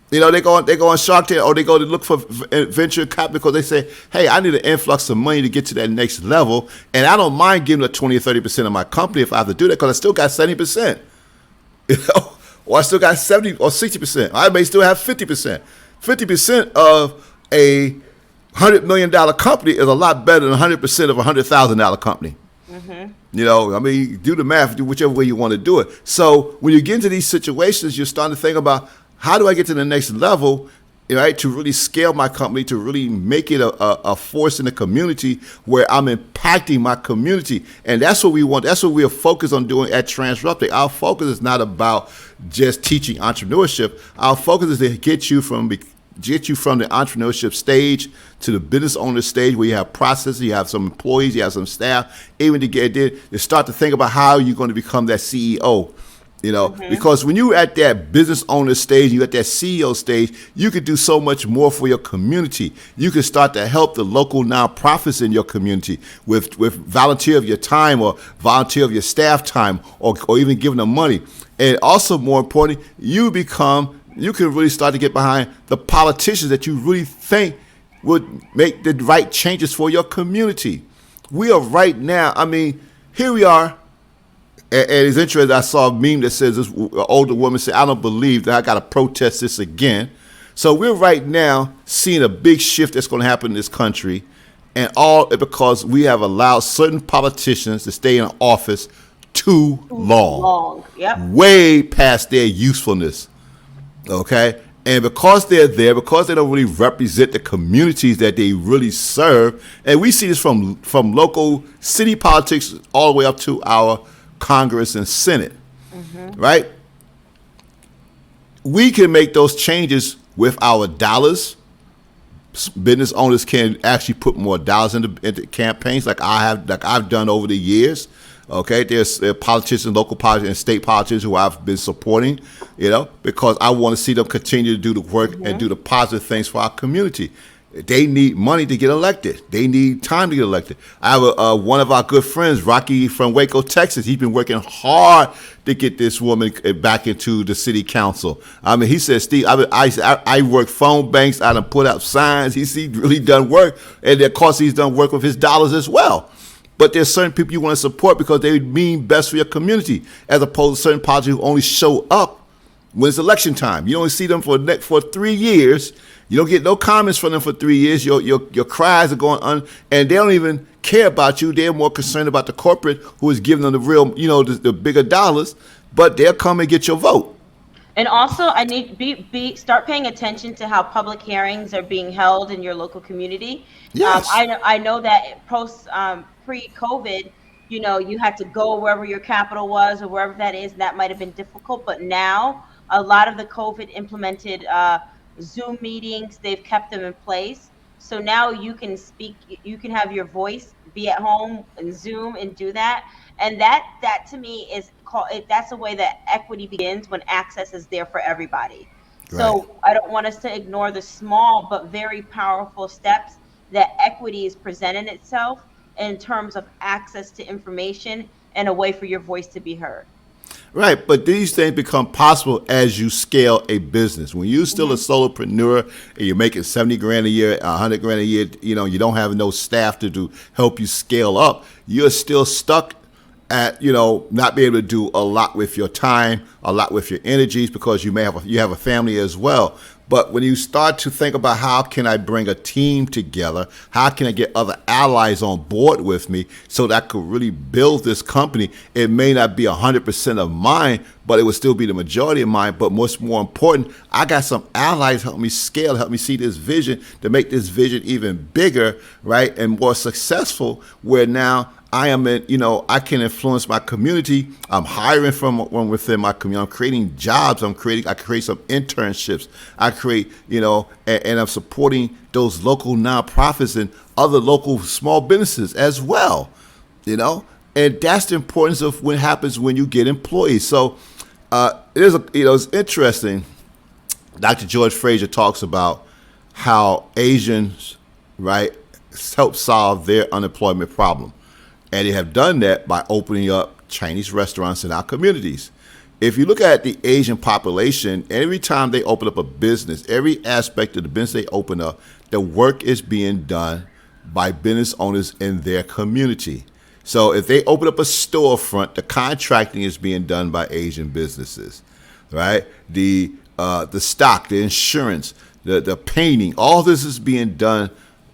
They go on Shark Tank, or they go to look for venture capital because they say, hey, I need an influx of money to get to that next level, and I don't mind giving a 20 or 30% of my company if I have to do that, because I still got 70%, or I still got 70 or 60%. I may still have 50%. 50% of a $100 million company is a lot better than 100% of a $100,000 company. Do the math, do whichever way you want to do it. So when you get into these situations, you're starting to think about, how do I get to the next level, right, to really scale my company, to really make it a force in the community where I'm impacting my community. And that's what we want. That's what we are focused on doing at Transruptic. Our focus is not about just teaching entrepreneurship. Our focus is to get you from the entrepreneurship stage to the business owner stage, where you have processes, you have some employees, you have some staff, even to get there, to start to think about how you're going to become that CEO. Because when you're at that business owner stage, you're at that CEO stage, you can do so much more for your community. You can start to help the local nonprofits in your community with volunteer of your time, or volunteer of your staff time, or even giving them money. And also, more importantly, you can really start to get behind the politicians that you really think would make the right changes for your community. We are right now, here we are. And it's interesting, I saw a meme that says, this older woman said, I don't believe that I got to protest this again. So we're right now seeing a big shift that's going to happen in this country, and all because we have allowed certain politicians to stay in office too long. Yep. Way past their usefulness, okay? And because they're there, because they don't really represent the communities that they really serve, and we see this from local city politics all the way up to our Congress and Senate, right? We can make those changes with our dollars. Business owners can actually put more dollars into campaigns, like I've done over the years. Okay, there's politicians, local politicians, and state politicians who I've been supporting, because I want to see them continue to do the work and do the positive things for our community. They need money to get elected. They need time to get elected. I have one of our good friends, Rocky from Waco, Texas. He's been working hard to get this woman back into the city council. He said, Steve, I work phone banks. I done put up signs. He's really done work. And of course, he's done work with his dollars as well. But there's certain people you want to support because they mean best for your community, as opposed to certain politicians who only show up when it's election time. You only see them for 3 years. You don't get no comments from them for 3 years. Your cries are going on, and they don't even care about you. They're more concerned about the corporate who is giving them the real, the bigger dollars. But they'll come and get your vote. And also, I need start paying attention to how public hearings are being held in your local community. Yes. I know that pre-COVID, you had to go wherever your capital was or wherever that is, and that might have been difficult. But now, a lot of the COVID implemented Zoom meetings, they've kept them in place. So now you can speak, you can have your voice, be at home and Zoom and do that. And that to me is that's the way that equity begins, when access is there for everybody. Right. So I don't want us to ignore the small but very powerful steps that equity is presenting itself in terms of access to information and a way for your voice to be heard. Right, but these things become possible as you scale a business. When you're still a solopreneur and you're making 70 grand a year, 100 grand a year, you don't have no staff to help you scale up, you're still stuck at, not being able to do a lot with your time, a lot with your energies, because you have a family as well. But when you start to think about how can I bring a team together, how can I get other allies on board with me so that I could really build this company, it may not be 100% of mine, but it would still be the majority of mine. But much more important, I got some allies help me scale, help me see this vision, to make this vision even bigger, right, and more successful, where now I am in, I can influence my community. I'm hiring from within my community. I'm creating jobs. I create some internships. I create, and I'm supporting those local nonprofits and other local small businesses as well, you know, and that's the importance of what happens when you get employees. So, it's interesting. Dr. George Fraser talks about how Asians, right, help solve their unemployment problem. And they have done that by opening up Chinese restaurants in our communities. If you look at the Asian population, every time they open up a business, every aspect of the business they open up, the work is being done by business owners in their community. So if they open up a storefront, the contracting is being done by Asian businesses, right? The stock, the insurance, the painting, all this is being done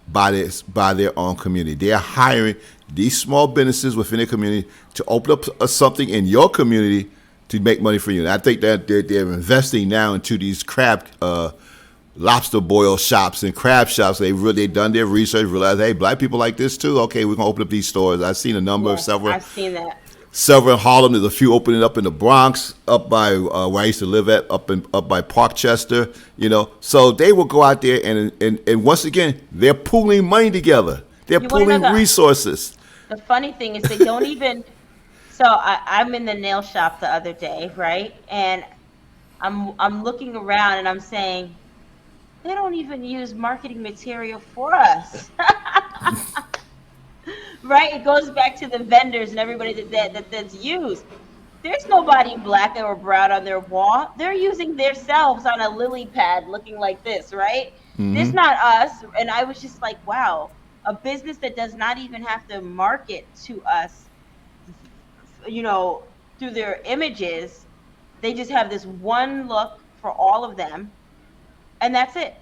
by their own community. They are hiring these small businesses within their community to open up something in your community to make money for you. And I think that they're investing now into these crab lobster boil shops and crab shops. They've done their research, realized, hey, black people like this too. Okay, we're gonna open up these stores. I've seen a number of Yes, I've seen that. several in Harlem. There's a few opening up in the Bronx, up by where I used to live at, up by Parkchester. So they will go out there and once again they're pooling money together. They're You want to know pooling resources. the funny thing is they don't even. So I'm in the nail shop the other day, right? And I'm looking around and I'm saying they don't even use marketing material for us. Right? It goes back to the vendors and everybody that's used. There's nobody black or brown on their wall. They're using themselves on a lily pad looking like this, right? This not us. And I was just like, wow, a business that does not even have to market to us, you know, through their images. They just have this one look for all of them, and that's it.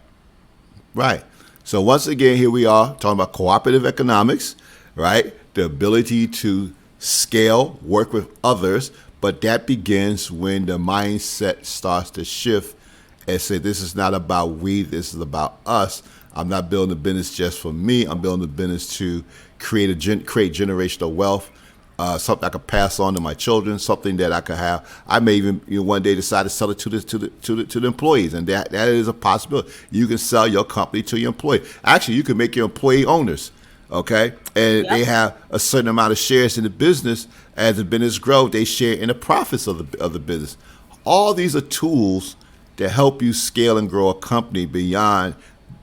Right. So once again, here we are talking about cooperative economics, right? The ability to scale, work with others, but that begins when the mindset starts to shift and say, this is not about we, this is about us. I'm not building a business just for me. I'm building a business to create generational wealth, something I could pass on to my children, something that I could have. I may even one day decide to sell it to the employees, and that is a possibility. You can sell your company to your employee. Actually, you can make your employee owners. Okay, and they Yep. have a certain amount of shares in the business. As the business grows, they share in the profits of the business. All these are tools to help you scale and grow a company beyond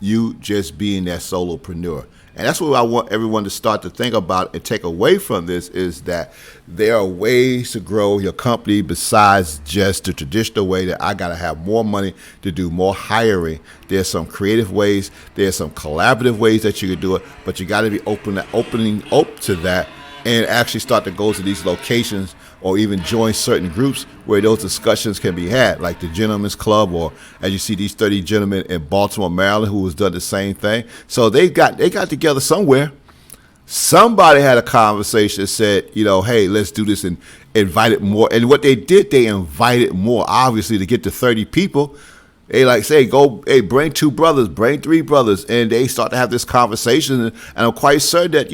you just being that solopreneur. And that's what I want everyone to start to think about and take away from this is that there are ways to grow your company besides just the traditional way that I got to have more money to do more hiring. There's some creative ways. There's some collaborative ways that you can do it, but you got to be opening up to that and actually start to go to these locations or even join certain groups where those discussions can be had, like the Gentlemen's Club, or as you see these 30 gentlemen in Baltimore, Maryland, who has done the same thing. So they got together somewhere. Somebody had a conversation that said, hey, let's do this and invited more. And what they did, they invited more, obviously, to get to 30 people. They like say, go, hey, bring 2 brothers, bring 3 brothers, and they start to have this conversation. And I'm quite certain that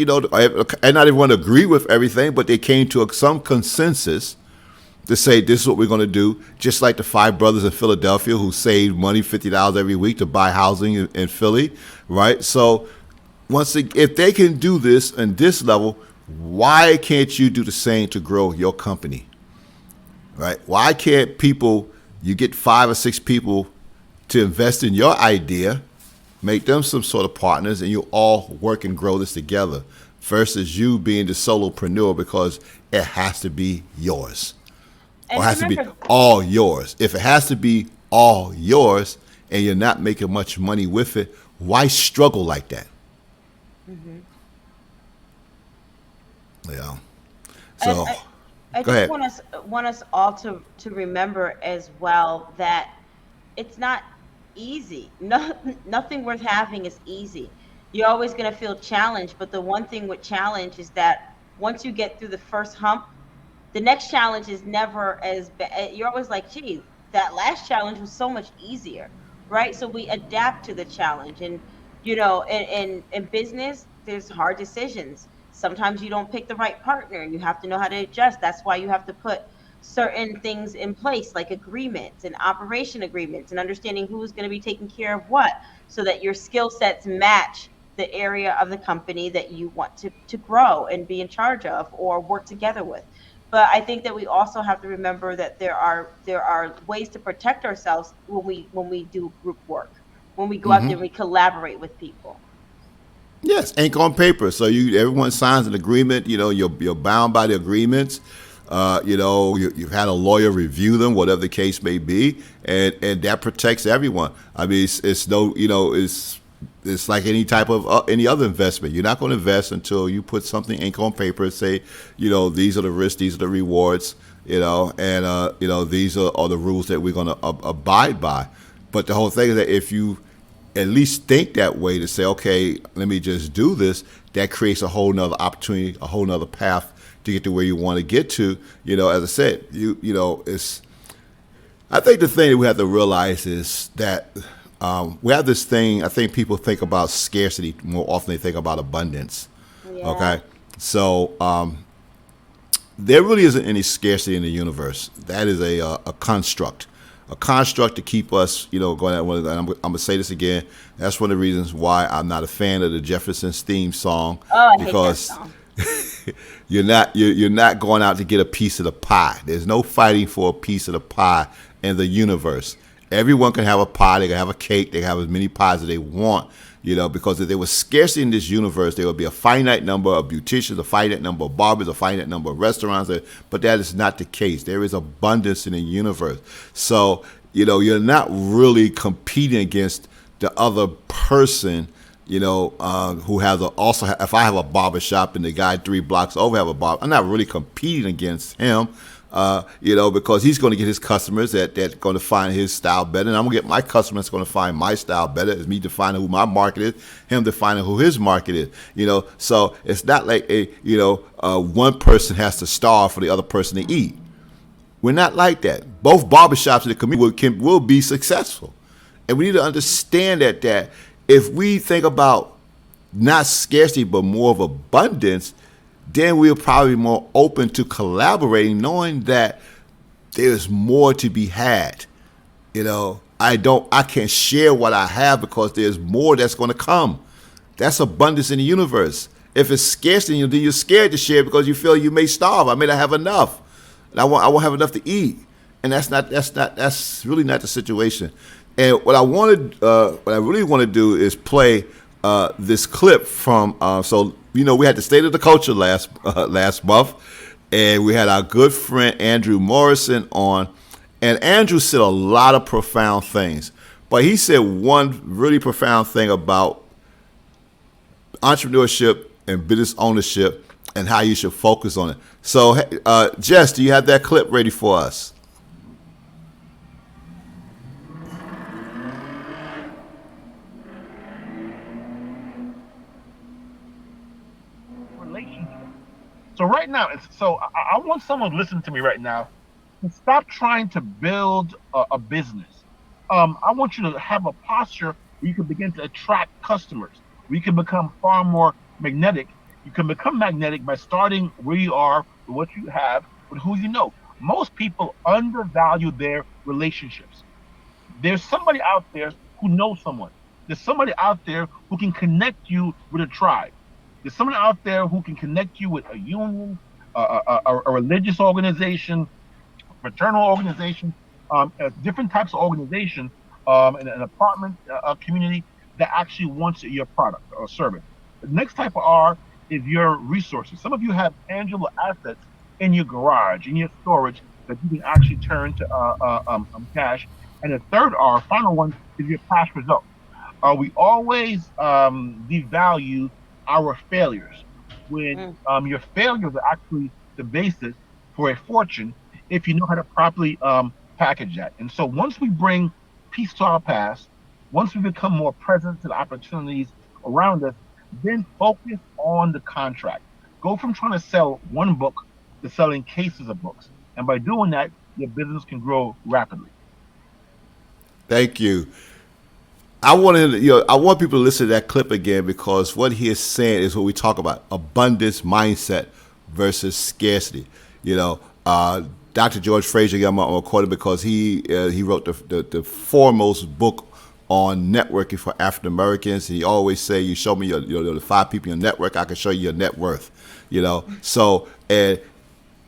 and not everyone agree with everything, but they came to some consensus to say this is what we're going to do. Just like the 5 brothers in Philadelphia who saved money, $50 every week to buy housing in Philly, right? So if they can do this in this level, why can't you do the same to grow your company, right? Why can't you get 5 or 6 people to invest in your idea, make them some sort of partners, and you all work and grow this together versus you being the solopreneur because it has to be yours And or has to be remember, all yours. If it has to be all yours and you're not making much money with it, why struggle like that? mhm. Yeah. And So I go just ahead. want us all to remember as well that it's not easy. No, nothing worth having is easy. You're always going to feel challenged, but the one thing with challenge is that once you get through the first hump, the next challenge is never as bad. You're always like, gee, that last challenge was so much easier, right? So we adapt to the challenge. And, in business, there's hard decisions. Sometimes you don't pick the right partner and you have to know how to adjust. That's why you have to put certain things in place, like agreements and operation agreements, and understanding who's going to be taking care of what, so that your skill sets match the area of the company that you want to grow and be in charge of or work together with. But I think that we also have to remember that there are ways to protect ourselves when we do group work, when we go out there and we collaborate with people. Yes, ink on paper. So you everyone signs an agreement. You're bound by the agreements. You've had a lawyer review them, whatever the case may be, and that protects everyone. I mean, it's no, it's like any type of any other investment. You're not going to invest until you put something ink on paper and say, these are the risks, these are the rewards, and these are the rules that we're going to abide by. But the whole thing is that if you at least think that way to say, okay, let me just do this, that creates a whole nother opportunity, a whole nother path to get to where you want to get to. As I said, it's. I think the thing that we have to realize is that we have this thing. I think people think about scarcity more often than they think about abundance. Yeah. Okay, so there really isn't any scarcity in the universe. That is a construct, a construct to keep us, going. And I'm gonna say this again. That's one of the reasons why I'm not a fan of the Jeffersons theme song, Oh, I hate that because song. you're not going out to get a piece of the pie. There's no fighting for a piece of the pie in the universe. Everyone can have a pie. They can have a cake. They can have as many pies as they want. Because if there was scarcity in this universe, there would be a finite number of beauticians, a finite number of barbers, a finite number of restaurants. But that is not the case. There is abundance in the universe. So, you're not really competing against the other person, who has if I have a barber shop and the guy 3 blocks over have a barber, I'm not really competing against him. Because he's going to get his customers that going to find his style better, and I'm going to get my customers going to find my style better. It's me defining who my market is, him defining who his market is. So it's not like one person has to starve for the other person to eat. We're not like that. Both barbershops in the community will be successful, and we need to understand that if we think about not scarcity but more of abundance, then we're probably more open to collaborating, knowing that there's more to be had. I can't share what I have because there's more that's going to come. That's abundance in the universe. If it's scarcity, then you're scared to share because you feel you may starve. I may not have enough. And I won't have enough to eat. And that's really not the situation. And what I really want to do is play this clip from. We had the State of the Culture last month, and we had our good friend Andrew Morrison on, and Andrew said a lot of profound things, but he said one really profound thing about entrepreneurship and business ownership and how you should focus on it. So, Jess, do you have that clip ready for us? Relationship. So right now, I want someone to listen to me right now and stop trying to build a business. I want you to have a posture where you can begin to attract customers. Where you can become far more magnetic. You can become magnetic by starting where you are, with what you have, with who you know. Most people undervalue their relationships. There's somebody out there who knows someone. There's somebody out there who can connect you with a tribe. There's someone out there who can connect you with a union, a religious organization, fraternal organization, different types of organization, an apartment community that actually wants your product or service. The next type of R is your resources. Some of you have tangible assets in your garage, in your storage that you can actually turn to cash. And the third R, final one, is your past results. We always devalue our failures when Mm. your failures are actually the basis for a fortune if you know how to properly package that. And so once we bring peace to our past, once we become more present to the opportunities around us, then focus on the contract. Go from trying to sell one book to selling cases of books. And by doing that, your business can grow rapidly. Thank you. I want to, I want people to listen to that clip again because what he is saying is what we talk about: abundance mindset versus scarcity. You know, Dr. George Fraser, I'm going to quote him because he wrote the foremost book on networking for African Americans. He always say, "You show me the 5 people in your network, I can show you your net worth." You know, so and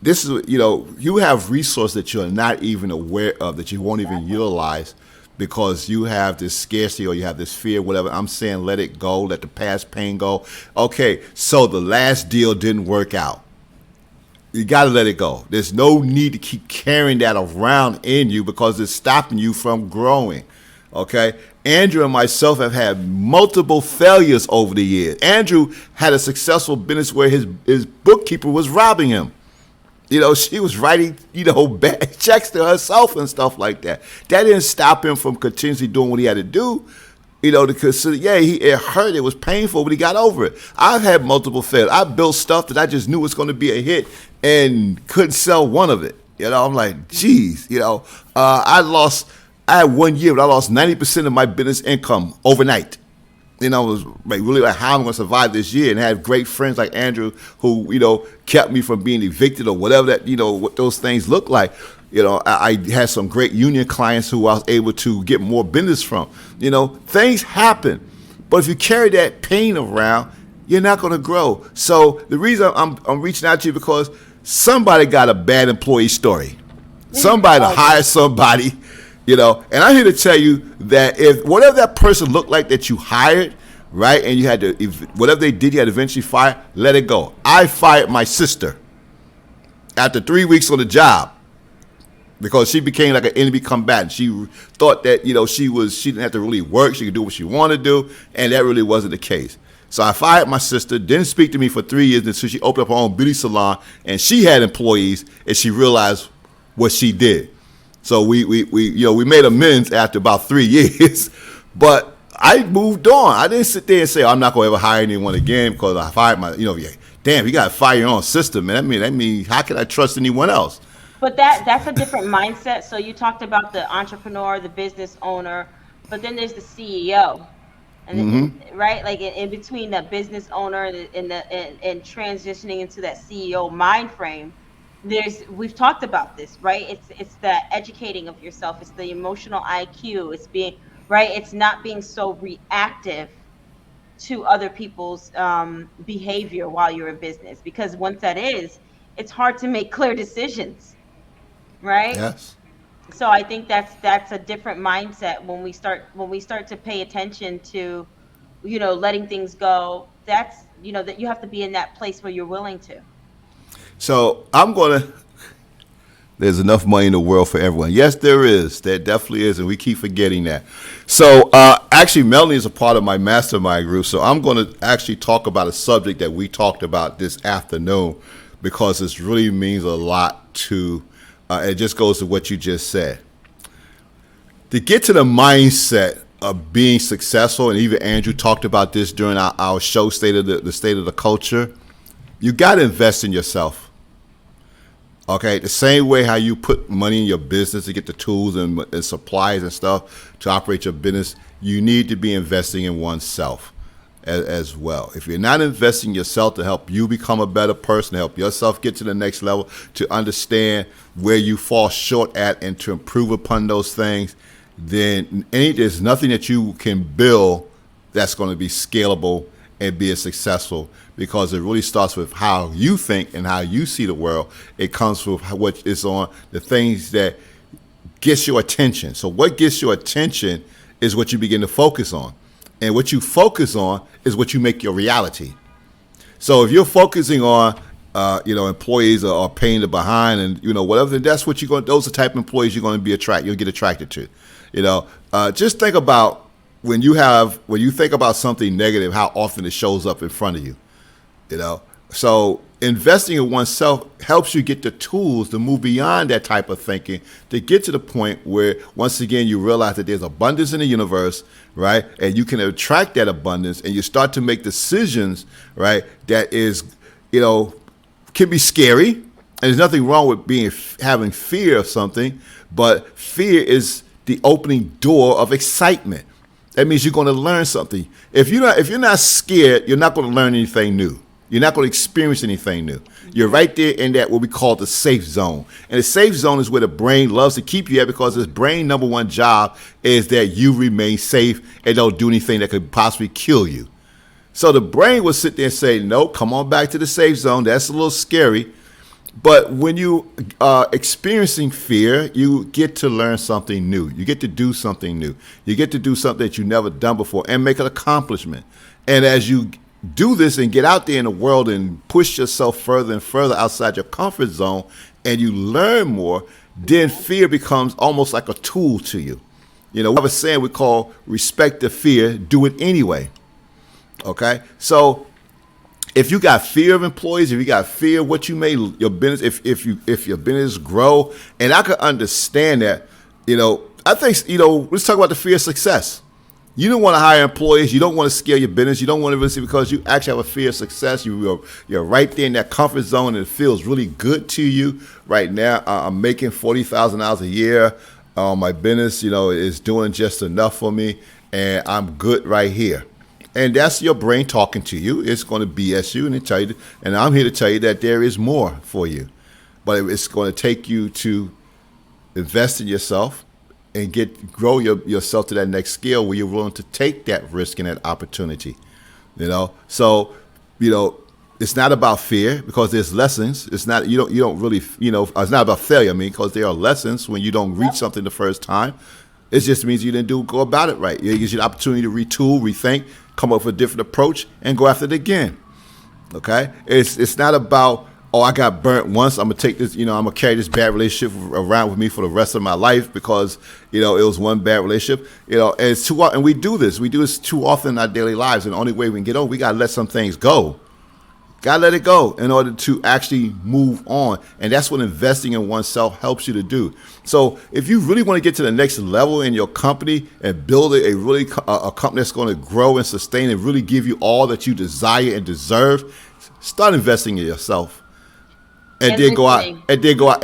this is you have resources that you're not even aware of that you won't even utilize because you have this scarcity or you have this fear, whatever. I'm saying let it go, let the past pain go. Okay, so the last deal didn't work out. You got to let it go. There's no need to keep carrying that around in you because it's stopping you from growing. Okay? Andrew and myself have had multiple failures over the years. Andrew had a successful business where his bookkeeper was robbing him. She was writing, bad checks to herself and stuff like that. That didn't stop him from continuously doing what he had to do. To consider, it hurt, it was painful, but he got over it. I've had multiple failures. I built stuff that I just knew was going to be a hit and couldn't sell one of it. I'm like, geez, I had 1 year, but I lost 90% of my business income overnight. I was really like, how I'm going to survive this year, and have great friends like Andrew who, kept me from being evicted or whatever that, what those things look like. I had some great union clients who I was able to get more business from. Things happen, but if you carry that pain around, you're not going to grow. So the reason I'm reaching out to you because somebody got a bad employee story. Somebody hired somebody. And I'm here to tell you that if whatever that person looked like that you hired, right, and you had to, whatever they did, you had to eventually fire, let it go. I fired my sister after 3 weeks on the job because she became like an enemy combatant. She thought that, she didn't have to really work. She could do what she wanted to do, and that really wasn't the case. So I fired my sister, didn't speak to me for 3 years until she opened up her own beauty salon, and she had employees, and she realized what she did. So we made amends after about 3 years, but I moved on. I didn't sit there and say, I'm not going to ever hire anyone again because I fired my, damn, you got to fire your own sister, man. That mean, how can I trust anyone else? But that's a different mindset. So you talked about the entrepreneur, the business owner, but then there's the CEO, and right, like in between the business owner and transitioning into that CEO mind frame. We've talked about this, right? It's the educating of yourself. It's the emotional IQ. It's being right. It's not being so reactive to other people's behavior while you're in business, because once that is, it's hard to make clear decisions, right? Yes. So I think that's a different mindset when we start to pay attention to, letting things go. That's that you have to be in that place where you're willing to. So there's enough money in the world for everyone. Yes, there is. There definitely is, and we keep forgetting that. So actually, Melanie is a part of my mastermind group, so I'm going to actually talk about a subject that we talked about this afternoon because this really means a lot to, it just goes to what you just said. To get to the mindset of being successful, and even Andrew talked about this during our show, the State of the Culture, you got to invest in yourself. Okay, the same way how you put money in your business to get the tools and supplies and stuff to operate your business, you need to be investing in oneself as well. If you're not investing in yourself to help you become a better person, to help yourself get to the next level, to understand where you fall short at and to improve upon those things, then there's nothing that you can build that's going to be scalable and be as successful, because it really starts with how you think and how you see the world. It comes with what is on the things that gets your attention. So what gets your attention is what you begin to focus on. And what you focus on is what you make your reality. So if you're focusing on, employees are paying the behind and, whatever, then that's what those are the type of employees you're going to you'll get attracted to. Just think about when you think about something negative, how often it shows up in front of you. So investing in oneself helps you get the tools to move beyond that type of thinking, to get to the point where, once again, you realize that there's abundance in the universe, right? And you can attract that abundance, and you start to make decisions, right? That is, can be scary. And there's nothing wrong with having fear of something, but fear is the opening door of excitement. That means you're going to learn something. If you're not scared, you're not going to learn anything new. You're not going to experience anything new. You're right there in that what we call the safe zone. And the safe zone is where the brain loves to keep you at, because its brain number one job is that you remain safe and don't do anything that could possibly kill you. So the brain will sit there and say, no, come on back to the safe zone. That's a little scary. But when you are experiencing fear, you get to learn something new. You get to do something new. You get to do something that you've never done before and make an accomplishment. And as you do this and get out there in the world and push yourself further and further outside your comfort zone, and you learn more, then fear becomes almost like a tool to you. We have a saying we call respect the fear, do it anyway. Okay? So if you got fear of employees, if you got fear of what you made your business, if your business grow, and I could understand that, I think, let's talk about the fear of success. You don't want to hire employees. You don't want to scale your business. You don't want to really see, because you actually have a fear of success. You're right there in that comfort zone, and it feels really good to you right now. I'm making $40,000 a year. My business, is doing just enough for me, and I'm good right here. And that's your brain talking to you. It's going to BS you and tell you, and I'm here to tell you that there is more for you. But it's going to take you to invest in yourself and grow yourself to that next scale where you're willing to take that risk and that opportunity. So it's not about fear, because there's lessons. It's not you don't really it's not about failure. Because there are lessons when you don't reach something the first time. It just means you didn't go about it right. It gives you the opportunity to retool, rethink, come up with a different approach, and go after it again. Okay? It's not about, I got burnt once, I'm gonna take this, I'm gonna carry this bad relationship around with me for the rest of my life because, it was one bad relationship. And it's too often, and we do this too often in our daily lives, and the only way we can get over, we gotta let some things go. Gotta let it go in order to actually move on. And that's what investing in oneself helps you to do. So if you really want to get to the next level in your company and build a company that's going to grow and sustain and really give you all that you desire and deserve, start investing in yourself. And then go out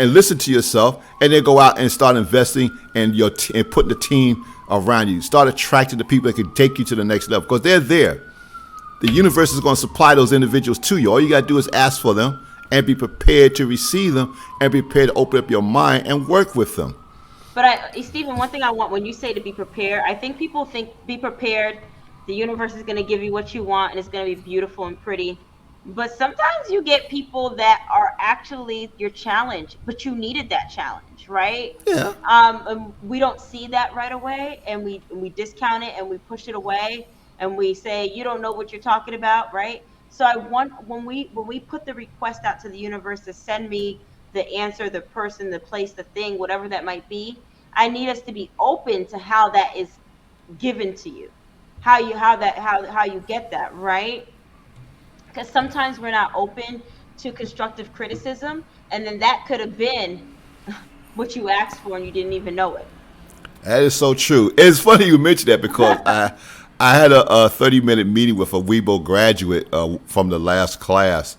and listen to yourself, and then go out and start investing in and putting the team around you. Start attracting the people that can take you to the next level, because they're there. The universe is going to supply those individuals to you. All you got to do is ask for them and be prepared to receive them, and be prepared to open up your mind and work with them. But Stephen, one thing I want, when you say to be prepared, I think people think be prepared. The universe is going to give you what you want, and it's going to be beautiful and pretty. But sometimes you get people that are actually your challenge, but you needed that challenge, right? Yeah. And we don't see that right away, and we discount it and we push it away. And we say, you don't know what you're talking about, right? So I want, when we put the request out to the universe to send me the answer, the person, the place, the thing, whatever that might be, I need us to be open to how that is given to you, how you get that, right? Because sometimes we're not open to constructive criticism, and then that could have been what you asked for and you didn't even know it. That is so true. It's funny you mentioned that, because I had a 30-minute meeting with a Weibo graduate from the last class,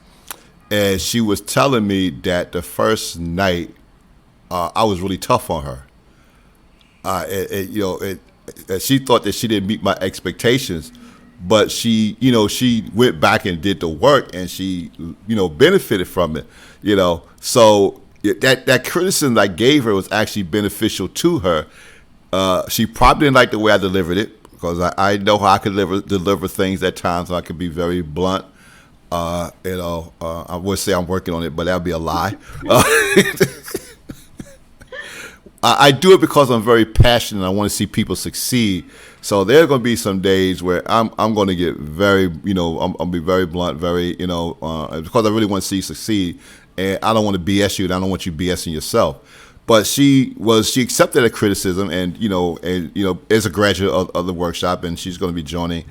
and she was telling me that the first night I was really tough on her. She thought that she didn't meet my expectations, but she went back and did the work, and she benefited from it. So that criticism I gave her was actually beneficial to her. She probably didn't like the way I delivered it, because I know how I can deliver things at times. I can be very blunt. I would say I'm working on it, but that'd be a lie. I do it because I'm very passionate and I want to see people succeed. So there are going to be some days where I'm going to get very, I'm be very blunt, very, because I really want to see you succeed, and I don't want to BS you, and I don't want you BSing yourself. But she accepted a criticism, and as a graduate of the workshop, and she's going to be joining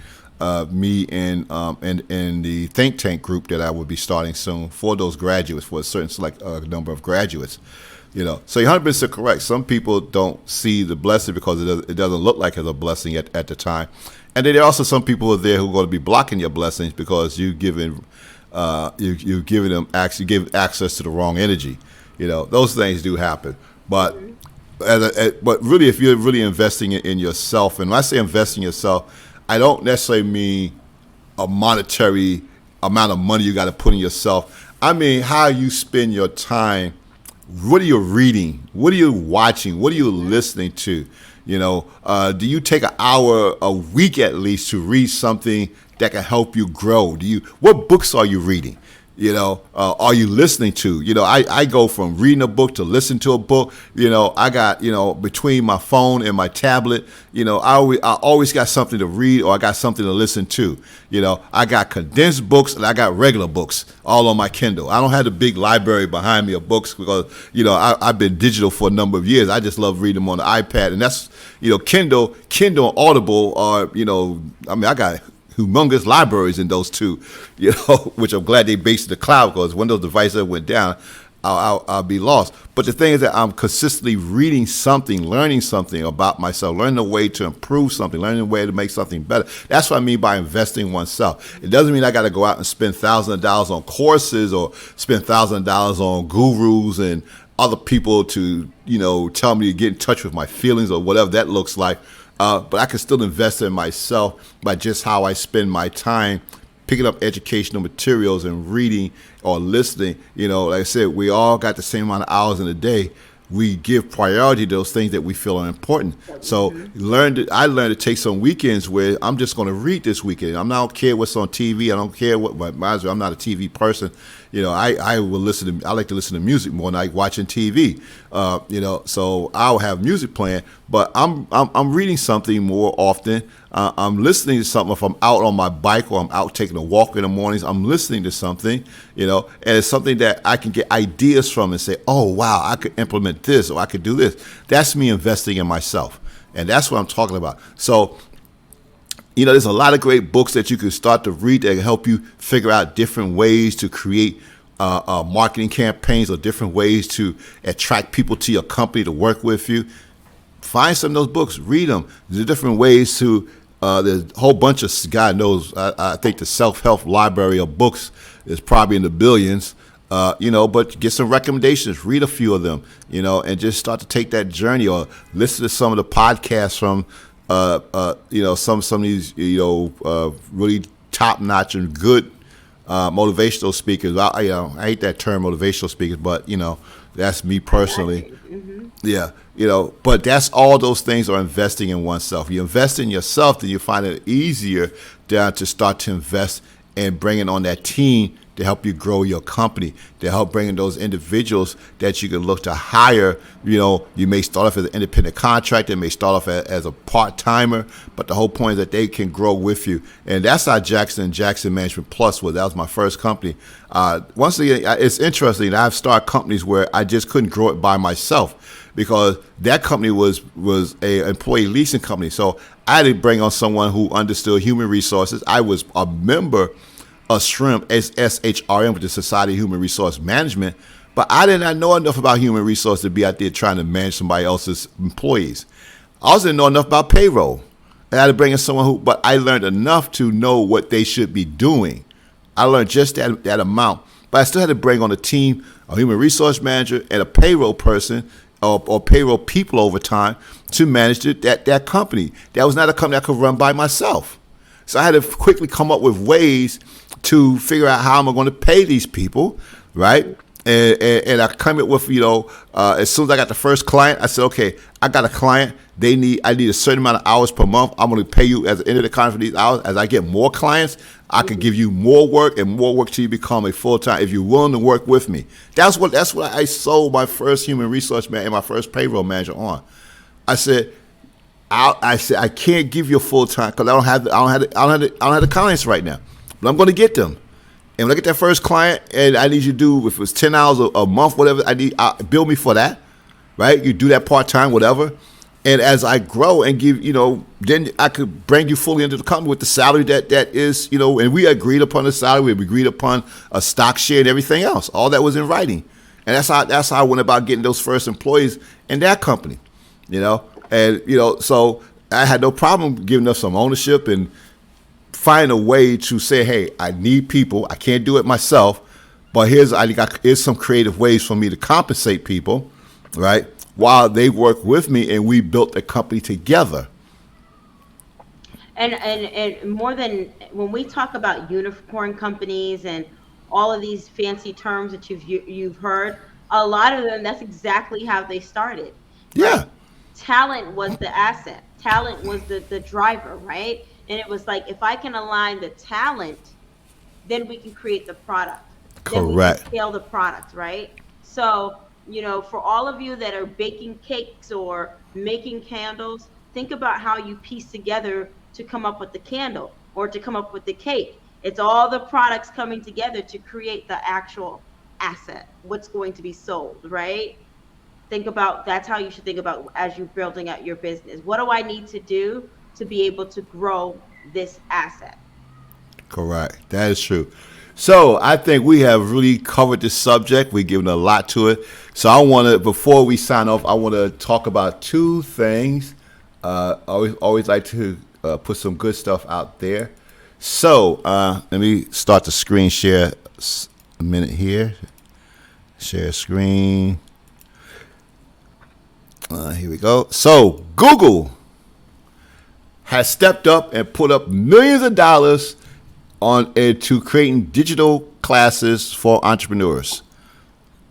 me in the think tank group that I will be starting soon for those graduates, for a certain select number of graduates. So you're 100% correct. Some people don't see the blessing because it doesn't look like it's a blessing at the time, and then there are also some people who are there who are going to be blocking your blessings because you're giving them give access to the wrong energy. Those things do happen. But But really, if you're really investing in yourself, and when I say investing in yourself, I don't necessarily mean a monetary amount of money you got to put in yourself. I mean how you spend your time. What are you reading? What are you watching? What are you listening to? Do you take an hour a week at least to read something that can help you grow? What books are you reading? Are you listening to? I go from reading a book to listen to a book. I got, between my phone and my tablet, I always got something to read or I got something to listen to. I got condensed books and I got regular books all on my Kindle. I don't have the big library behind me of books because, I've been digital for a number of years. I just love reading them on the iPad. And that's, Kindle and Audible are, I got humongous libraries in those two, which I'm glad they based in the cloud because when those devices went down, I'll be lost. But the thing is that I'm consistently reading something, learning something about myself, learning a way to improve something, learning a way to make something better. That's what I mean by investing in oneself. It doesn't mean I got to go out and spend thousands of dollars on courses or spend thousands of dollars on gurus and other people to, tell me to get in touch with my feelings or whatever that looks like. But I can still invest in myself by just how I spend my time picking up educational materials and reading or listening. Like I said, we all got the same amount of hours in a day. We give priority to those things that we feel are important. So I learned to take some weekends where I'm just going to read this weekend. I don't care what's on TV. I don't care what. I'm not a TV person. I will listen to. I like to listen to music more than I like watching TV. So I'll have music playing, but I'm reading something more often. I'm listening to something if I'm out on my bike or I'm out taking a walk in the mornings. I'm listening to something, and it's something that I can get ideas from and say, oh wow, I could implement this or I could do this. That's me investing in myself, and that's what I'm talking about. So. There's a lot of great books that you can start to read that can help you figure out different ways to create marketing campaigns or different ways to attract people to your company to work with you. Find some of those books, read them. There's different ways to, there's a whole bunch of, God knows, I think the self-help library of books is probably in the billions. But get some recommendations, read a few of them, and just start to take that journey or listen to some of the podcasts from some of these, really top-notch and good motivational speakers. I hate that term, motivational speakers, but that's me personally. Mm-hmm. Yeah, but that's all those things are investing in oneself. You invest in yourself, then you find it easier to start to invest and bringing on that team to help you grow your company, to help bring in those individuals that you can look to hire. You may start off as an independent contractor, may start off as a part-timer, but the whole point is that they can grow with you. And that's how Jackson Management Plus was. That was my first company. Once again, it's interesting. I've started companies where I just couldn't grow it by myself because that company was a employee leasing company. So I had to bring on someone who understood human resources. I was a member of SHRM, SHRM, which is Society of Human Resource Management, but I did not know enough about human resources to be out there trying to manage somebody else's employees. I also didn't know enough about payroll. I had to bring in someone but I learned enough to know what they should be doing. I learned just that amount, but I still had to bring on a team, a human resource manager and a payroll person or payroll people over time to manage that company. That was not a company I could run by myself. So I had to quickly come up with ways to figure out how am I going to pay these people, right? And I come up with, as soon as I got the first client, I said, okay, I got a client. I need a certain amount of hours per month. I'm going to pay you at the end of the contract for these hours. As I get more clients, I can give you more work and more work till you become a full-time, if you're willing to work with me. That's what I sold my first human resource man and my first payroll manager on. I said, I can't give you a full time because I don't have the clients right now, but I'm going to get them. And when I get that first client, and I need you to do, if it's 10 hours a month, whatever, bill me for that, right? You do that part time, whatever. And as I grow and give, then I could bring you fully into the company with the salary that is, and we agreed upon the salary, we agreed upon a stock share and everything else. All that was in writing, and that's how I went about getting those first employees in that company, And, so I had no problem giving up some ownership and find a way to say, hey, I need people. I can't do it myself, but here's some creative ways for me to compensate people, right? while they worked with me and we built a company together. And more than when we talk about unicorn companies and all of these fancy terms that you've heard, a lot of them, that's exactly how they started, right? Yeah, Talent was the asset. Talent was the driver, right? And it was like, if I can align the talent, then we can create the product. Then we can correct. scale the product, right? So, for all of you that are baking cakes or making candles, think about how you piece together to come up with the candle or to come up with the cake. It's all the products coming together to create the actual asset, what's going to be sold, right? Think about, that's how you should think about as you're building out your business. What do I need to do to be able to grow this asset? Correct. That is true. So I think we have really covered this subject. We've given a lot to it. So I want to, before we sign off, I want to talk about two things. Always like to put some good stuff out there. So let me start the screen share a minute here. Share screen. Here we go. So Google has stepped up and put up millions of dollars on into creating digital classes for entrepreneurs.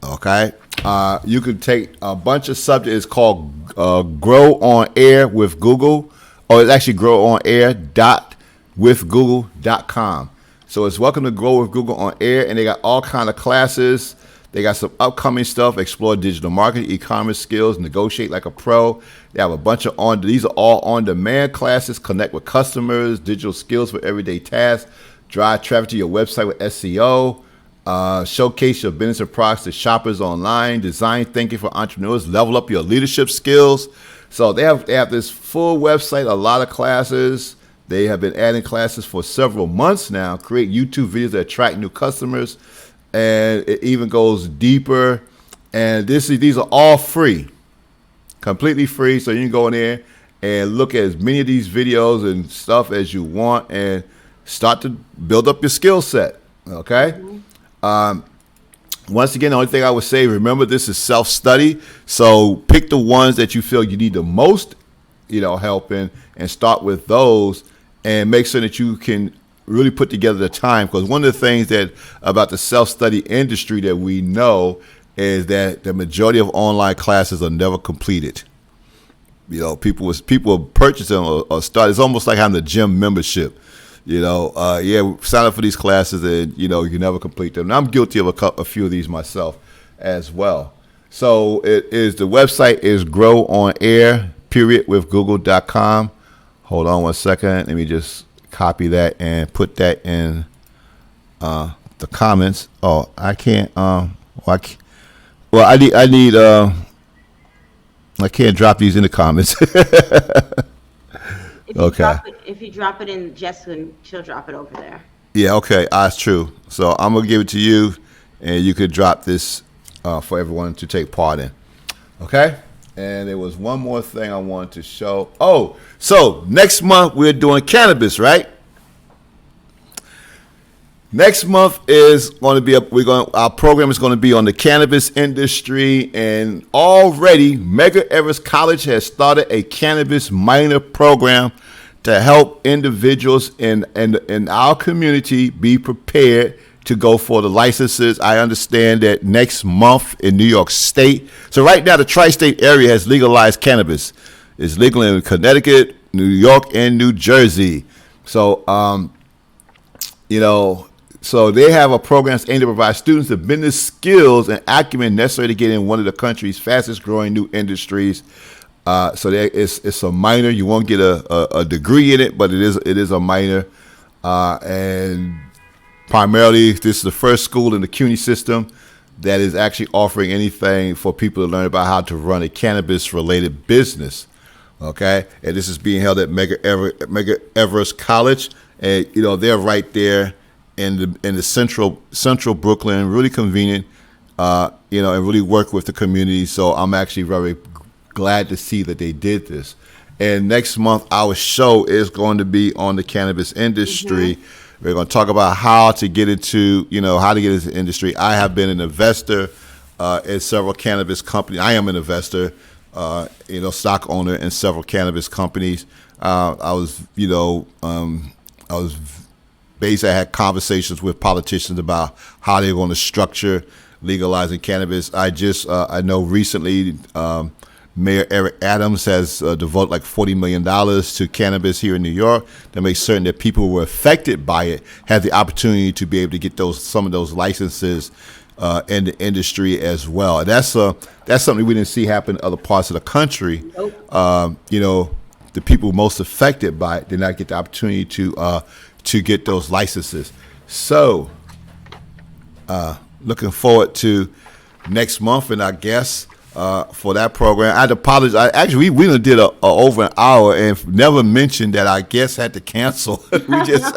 Okay, you can take a bunch of subjects. It's called Grow on Air with Google, or it's actually Grow on Air with Google.com. So it's welcome to Grow with Google on Air, and they got all kind of classes. They got some upcoming stuff: explore digital marketing, e-commerce skills, negotiate like a pro. They have a bunch of these are all on-demand classes. Connect with customers, digital skills for everyday tasks. Drive traffic to your website with SEO. Showcase your business and products to shoppers online. Design thinking for entrepreneurs. Level up your leadership skills. So they have this full website, a lot of classes. They have been adding classes for several months now. Create YouTube videos that attract new customers, and it even goes deeper. And these are all free, completely free. So you can go in there and look at as many of these videos and stuff as you want, and start to build up your skill set. Okay. Once again, the only thing I would say, remember, this is self-study. So pick the ones that you feel you need the most, help in, and start with those, and make sure that you can really put together the time. Because one of the things that about the self-study industry that we know is that the majority of online classes are never completed. People purchase them or start. It's almost like having a gym membership. Sign up for these classes and, you never complete them. And I'm guilty of a few of these myself as well. So the website is Grow on Air, with Google.com. Hold on one second. Let me just copy that and put that in the comments. Oh, I can't. I can't drop these in the comments. If you drop it in Jessica, she'll drop it over there. Yeah, okay, that's true. So I'm gonna give it to you, and you could drop this for everyone to take part in. Okay. And there was one more thing I wanted to show. Oh, so next month we're doing cannabis, right? Next month is going to be our program is going to be on the cannabis industry, and already Medgar Evers College has started a cannabis minor program to help individuals in our community be prepared to go for the licenses. I understand that next month in New York State. So right now the tri-state area has legalized cannabis. It's legal in Connecticut, New York, and New Jersey. So, so they have a program aimed to provide students the business skills and acumen necessary to get in one of the country's fastest growing new industries. So it's a minor. You won't get a degree in it, but it is a minor. And primarily, this is the first school in the CUNY system that is actually offering anything for people to learn about how to run a cannabis-related business. Okay, and this is being held at Medgar Evers College, and they're right there in the central Brooklyn, really convenient, and really work with the community. So I'm actually very glad to see that they did this. And next month, our show is going to be on the cannabis industry. Mm-hmm. We're going to talk about how to get into the industry. I have been an investor in several cannabis companies. I am an investor. stock owner in several cannabis companies. I was, I was basically, I had conversations with politicians about how they're going to structure legalizing cannabis. I know recently Mayor Eric Adams has devoted like $40 million to cannabis here in New York to make certain that people who were affected by it have the opportunity to be able to get some of those licenses in the industry as well. And that's something we didn't see happen in other parts of the country. Nope. The people most affected by it did not get the opportunity to get those licenses. So, looking forward to next month, and I guess for that program, I'd apologize. Actually, we did a over an hour and never mentioned that our guest had to cancel. We just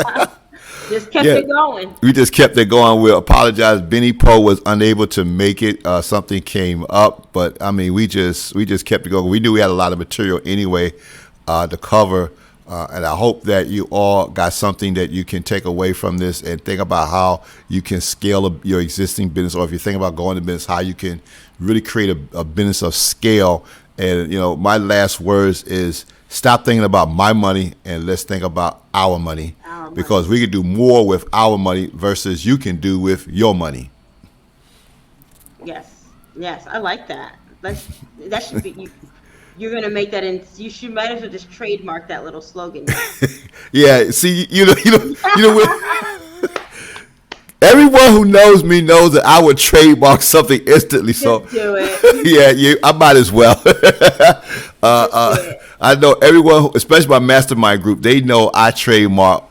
kept it going. We just kept it going. We apologize. Benny Poe was unable to make it. Something came up, but I mean, we just kept it going. We knew we had a lot of material anyway to cover. And I hope that you all got something that you can take away from this and think about how you can scale your existing business, or if you think about going to business, how you can really create a business of scale. And, my last words is stop thinking about my money and let's think about our money, because we can do more with our money versus you can do with your money. Yes, I like that. That should be You're gonna make that in. You might as well just trademark that little slogan. Yeah. See, everyone who knows me knows that I would trademark something instantly. So just do it. Yeah, I might as well. I know everyone, especially my mastermind group, they know I trademark.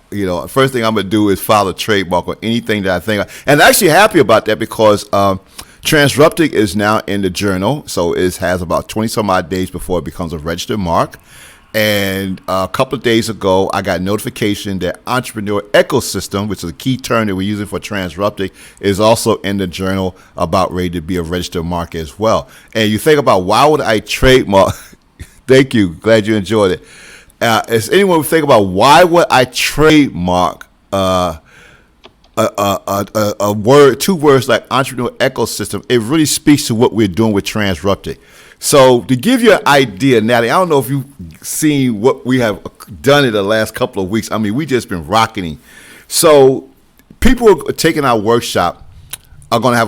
First thing I'm gonna do is file a trademark on anything that I think. And I'm actually happy about that because. Transruptic is now in the journal, so it has about 20 some odd days before it becomes a registered mark. And a couple of days ago, I got notification that entrepreneur ecosystem, which is a key term that we're using for Transruptic, is also in the journal, about ready to be a registered mark as well. And you think about, why would I trademark? Thank you. Glad you enjoyed it. Is anyone think about, why would I trademark a word, two words like entrepreneur ecosystem? It really speaks to what we're doing with Transruptic. So to give you an idea, Natalie, I don't know if you've seen what we have done in the last couple of weeks. I mean, we just been rocking it. So people who are taking our workshop are going to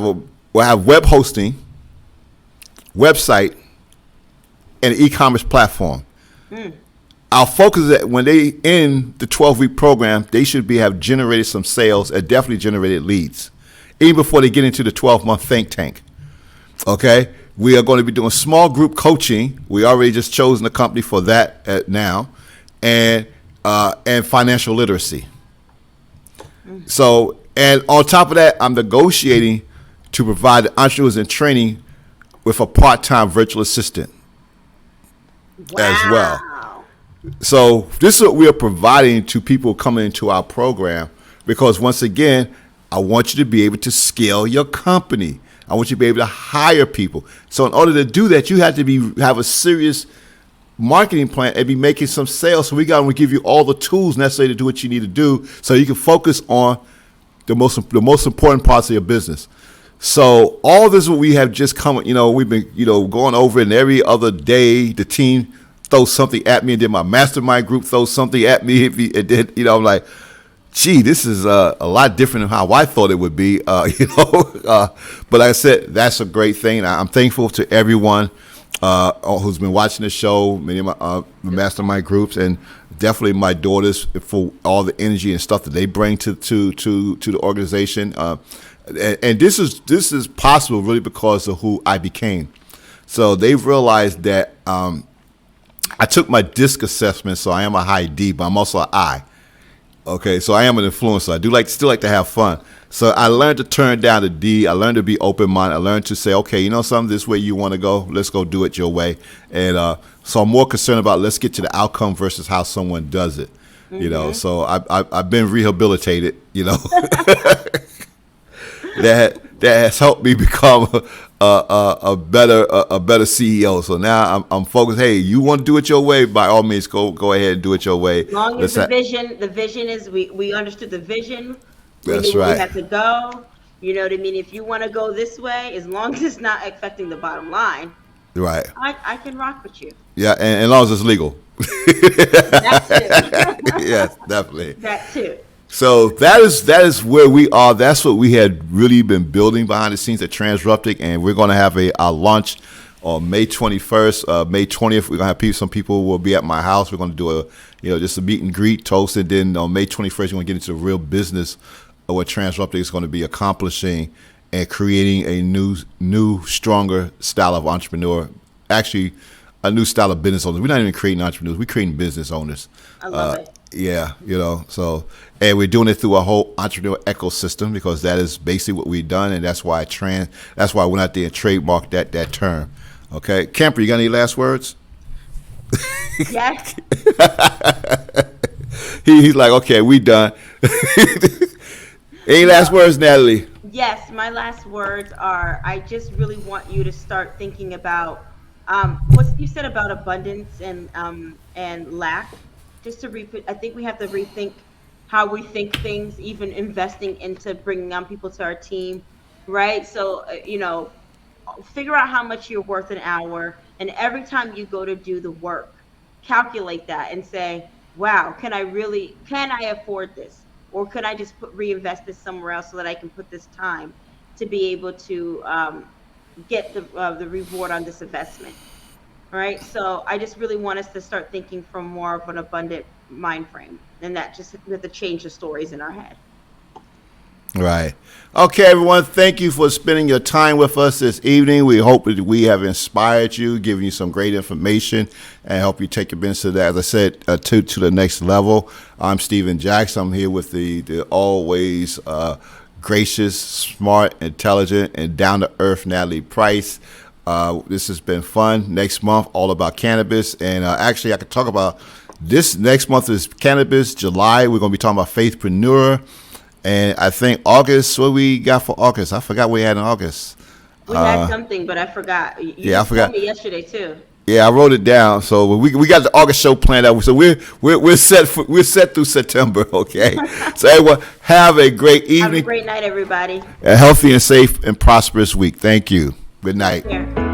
have web hosting, website, and an e-commerce platform. Our focus is that when they end the 12-week program, they should have generated some sales and definitely generated leads, even before they get into the 12-month think tank. Okay, we are going to be doing small group coaching. We already just chosen a company for that now, and financial literacy. So, and on top of that, I'm negotiating to provide the entrepreneurs in training with a part-time virtual assistant as well. So this is what we are providing to people coming into our program, because once again, I want you to be able to scale your company. I want you to be able to hire people. So in order to do that, you have to have a serious marketing plan and be making some sales. So we got to give you all the tools necessary to do what you need to do, so you can focus on the most important parts of your business. So all this is what we have just come. We've been going over it, and every other day the team throws something at me, and then my mastermind group throws something at me. And then, I'm like, gee, this is a lot different than how I thought it would be, But like I said, that's a great thing. I'm thankful to everyone who's been watching the show, many of my mastermind groups, and definitely my daughters for all the energy and stuff that they bring to the organization. And this is possible really because of who I became. So they've realized that I took my DISC assessment, so I am a high D, but I'm also an I. Okay, so I am an influencer. I do still like to have fun. So I learned to turn down the D. I learned to be open-minded. I learned to say, okay, something, this way you want to go, let's go do it your way. And so I'm more concerned about let's get to the outcome versus how someone does it. Mm-hmm. So I've been rehabilitated. That has helped me become a better CEO. So now I'm focused. Hey, you want to do it your way? By all means, go ahead and do it your way. As long as the vision is we understood the vision. That's right. right. We have to go. You know what I mean? If you want to go this way, as long as it's not affecting the bottom line, Right. I can rock with you. Yeah, and as long as it's legal. That too. Yes, definitely. That too. So that is where we are. That's what we had really been building behind the scenes at Transruptic, and we're going to have a launch on May 21st, May 20th. We're going to have some people will be at my house. We're going to do just a meet and greet, toast, and then on May 21st, we're going to get into the real business of what Transruptic is going to be accomplishing and creating a new, stronger style of entrepreneur. Actually, a new style of business owners. We're not even creating entrepreneurs. We're creating business owners. I love it. Yeah, so, and we're doing it through a whole entrepreneur ecosystem because that is basically what we've done, and that's why I went out there and trademarked that term. Okay, Kemper, you got any last words? Yes. He's like, okay, we done. Any last words, Natalie? Yes, my last words are I just really want you to start thinking about what you said about abundance and lack. Just to I think we have to rethink how we think things, even investing into bringing on people to our team, right? So, figure out how much you're worth an hour, and every time you go to do the work, calculate that and say, wow, can I afford this? Or could I just reinvest this somewhere else so that I can put this time to be able to get the reward on this investment? All right. So I just really want us to start thinking from more of an abundant mind frame, and that just we have to change the stories in our head. Right. Okay, everyone. Thank you for spending your time with us this evening. We hope that we have inspired you, given you some great information, and help you take your business to that, as I said, to the next level. I'm Stephen Jackson. I'm here with the always gracious, smart, intelligent, and down to earth Natalie Price. This has been fun. Next month, all about cannabis, and actually, I could talk about this. Next month is cannabis. July, we're going to be talking about faithpreneur. And I think August, what we got for August? I forgot what we had in August. We had something, but I forgot. I forgot. Told me yesterday too. Yeah, I wrote it down. So we got the August show planned out. So we're set through September. Okay. So everyone, have a great evening. Have a great night, everybody. A healthy and safe and prosperous week. Thank you. Good night. Take care.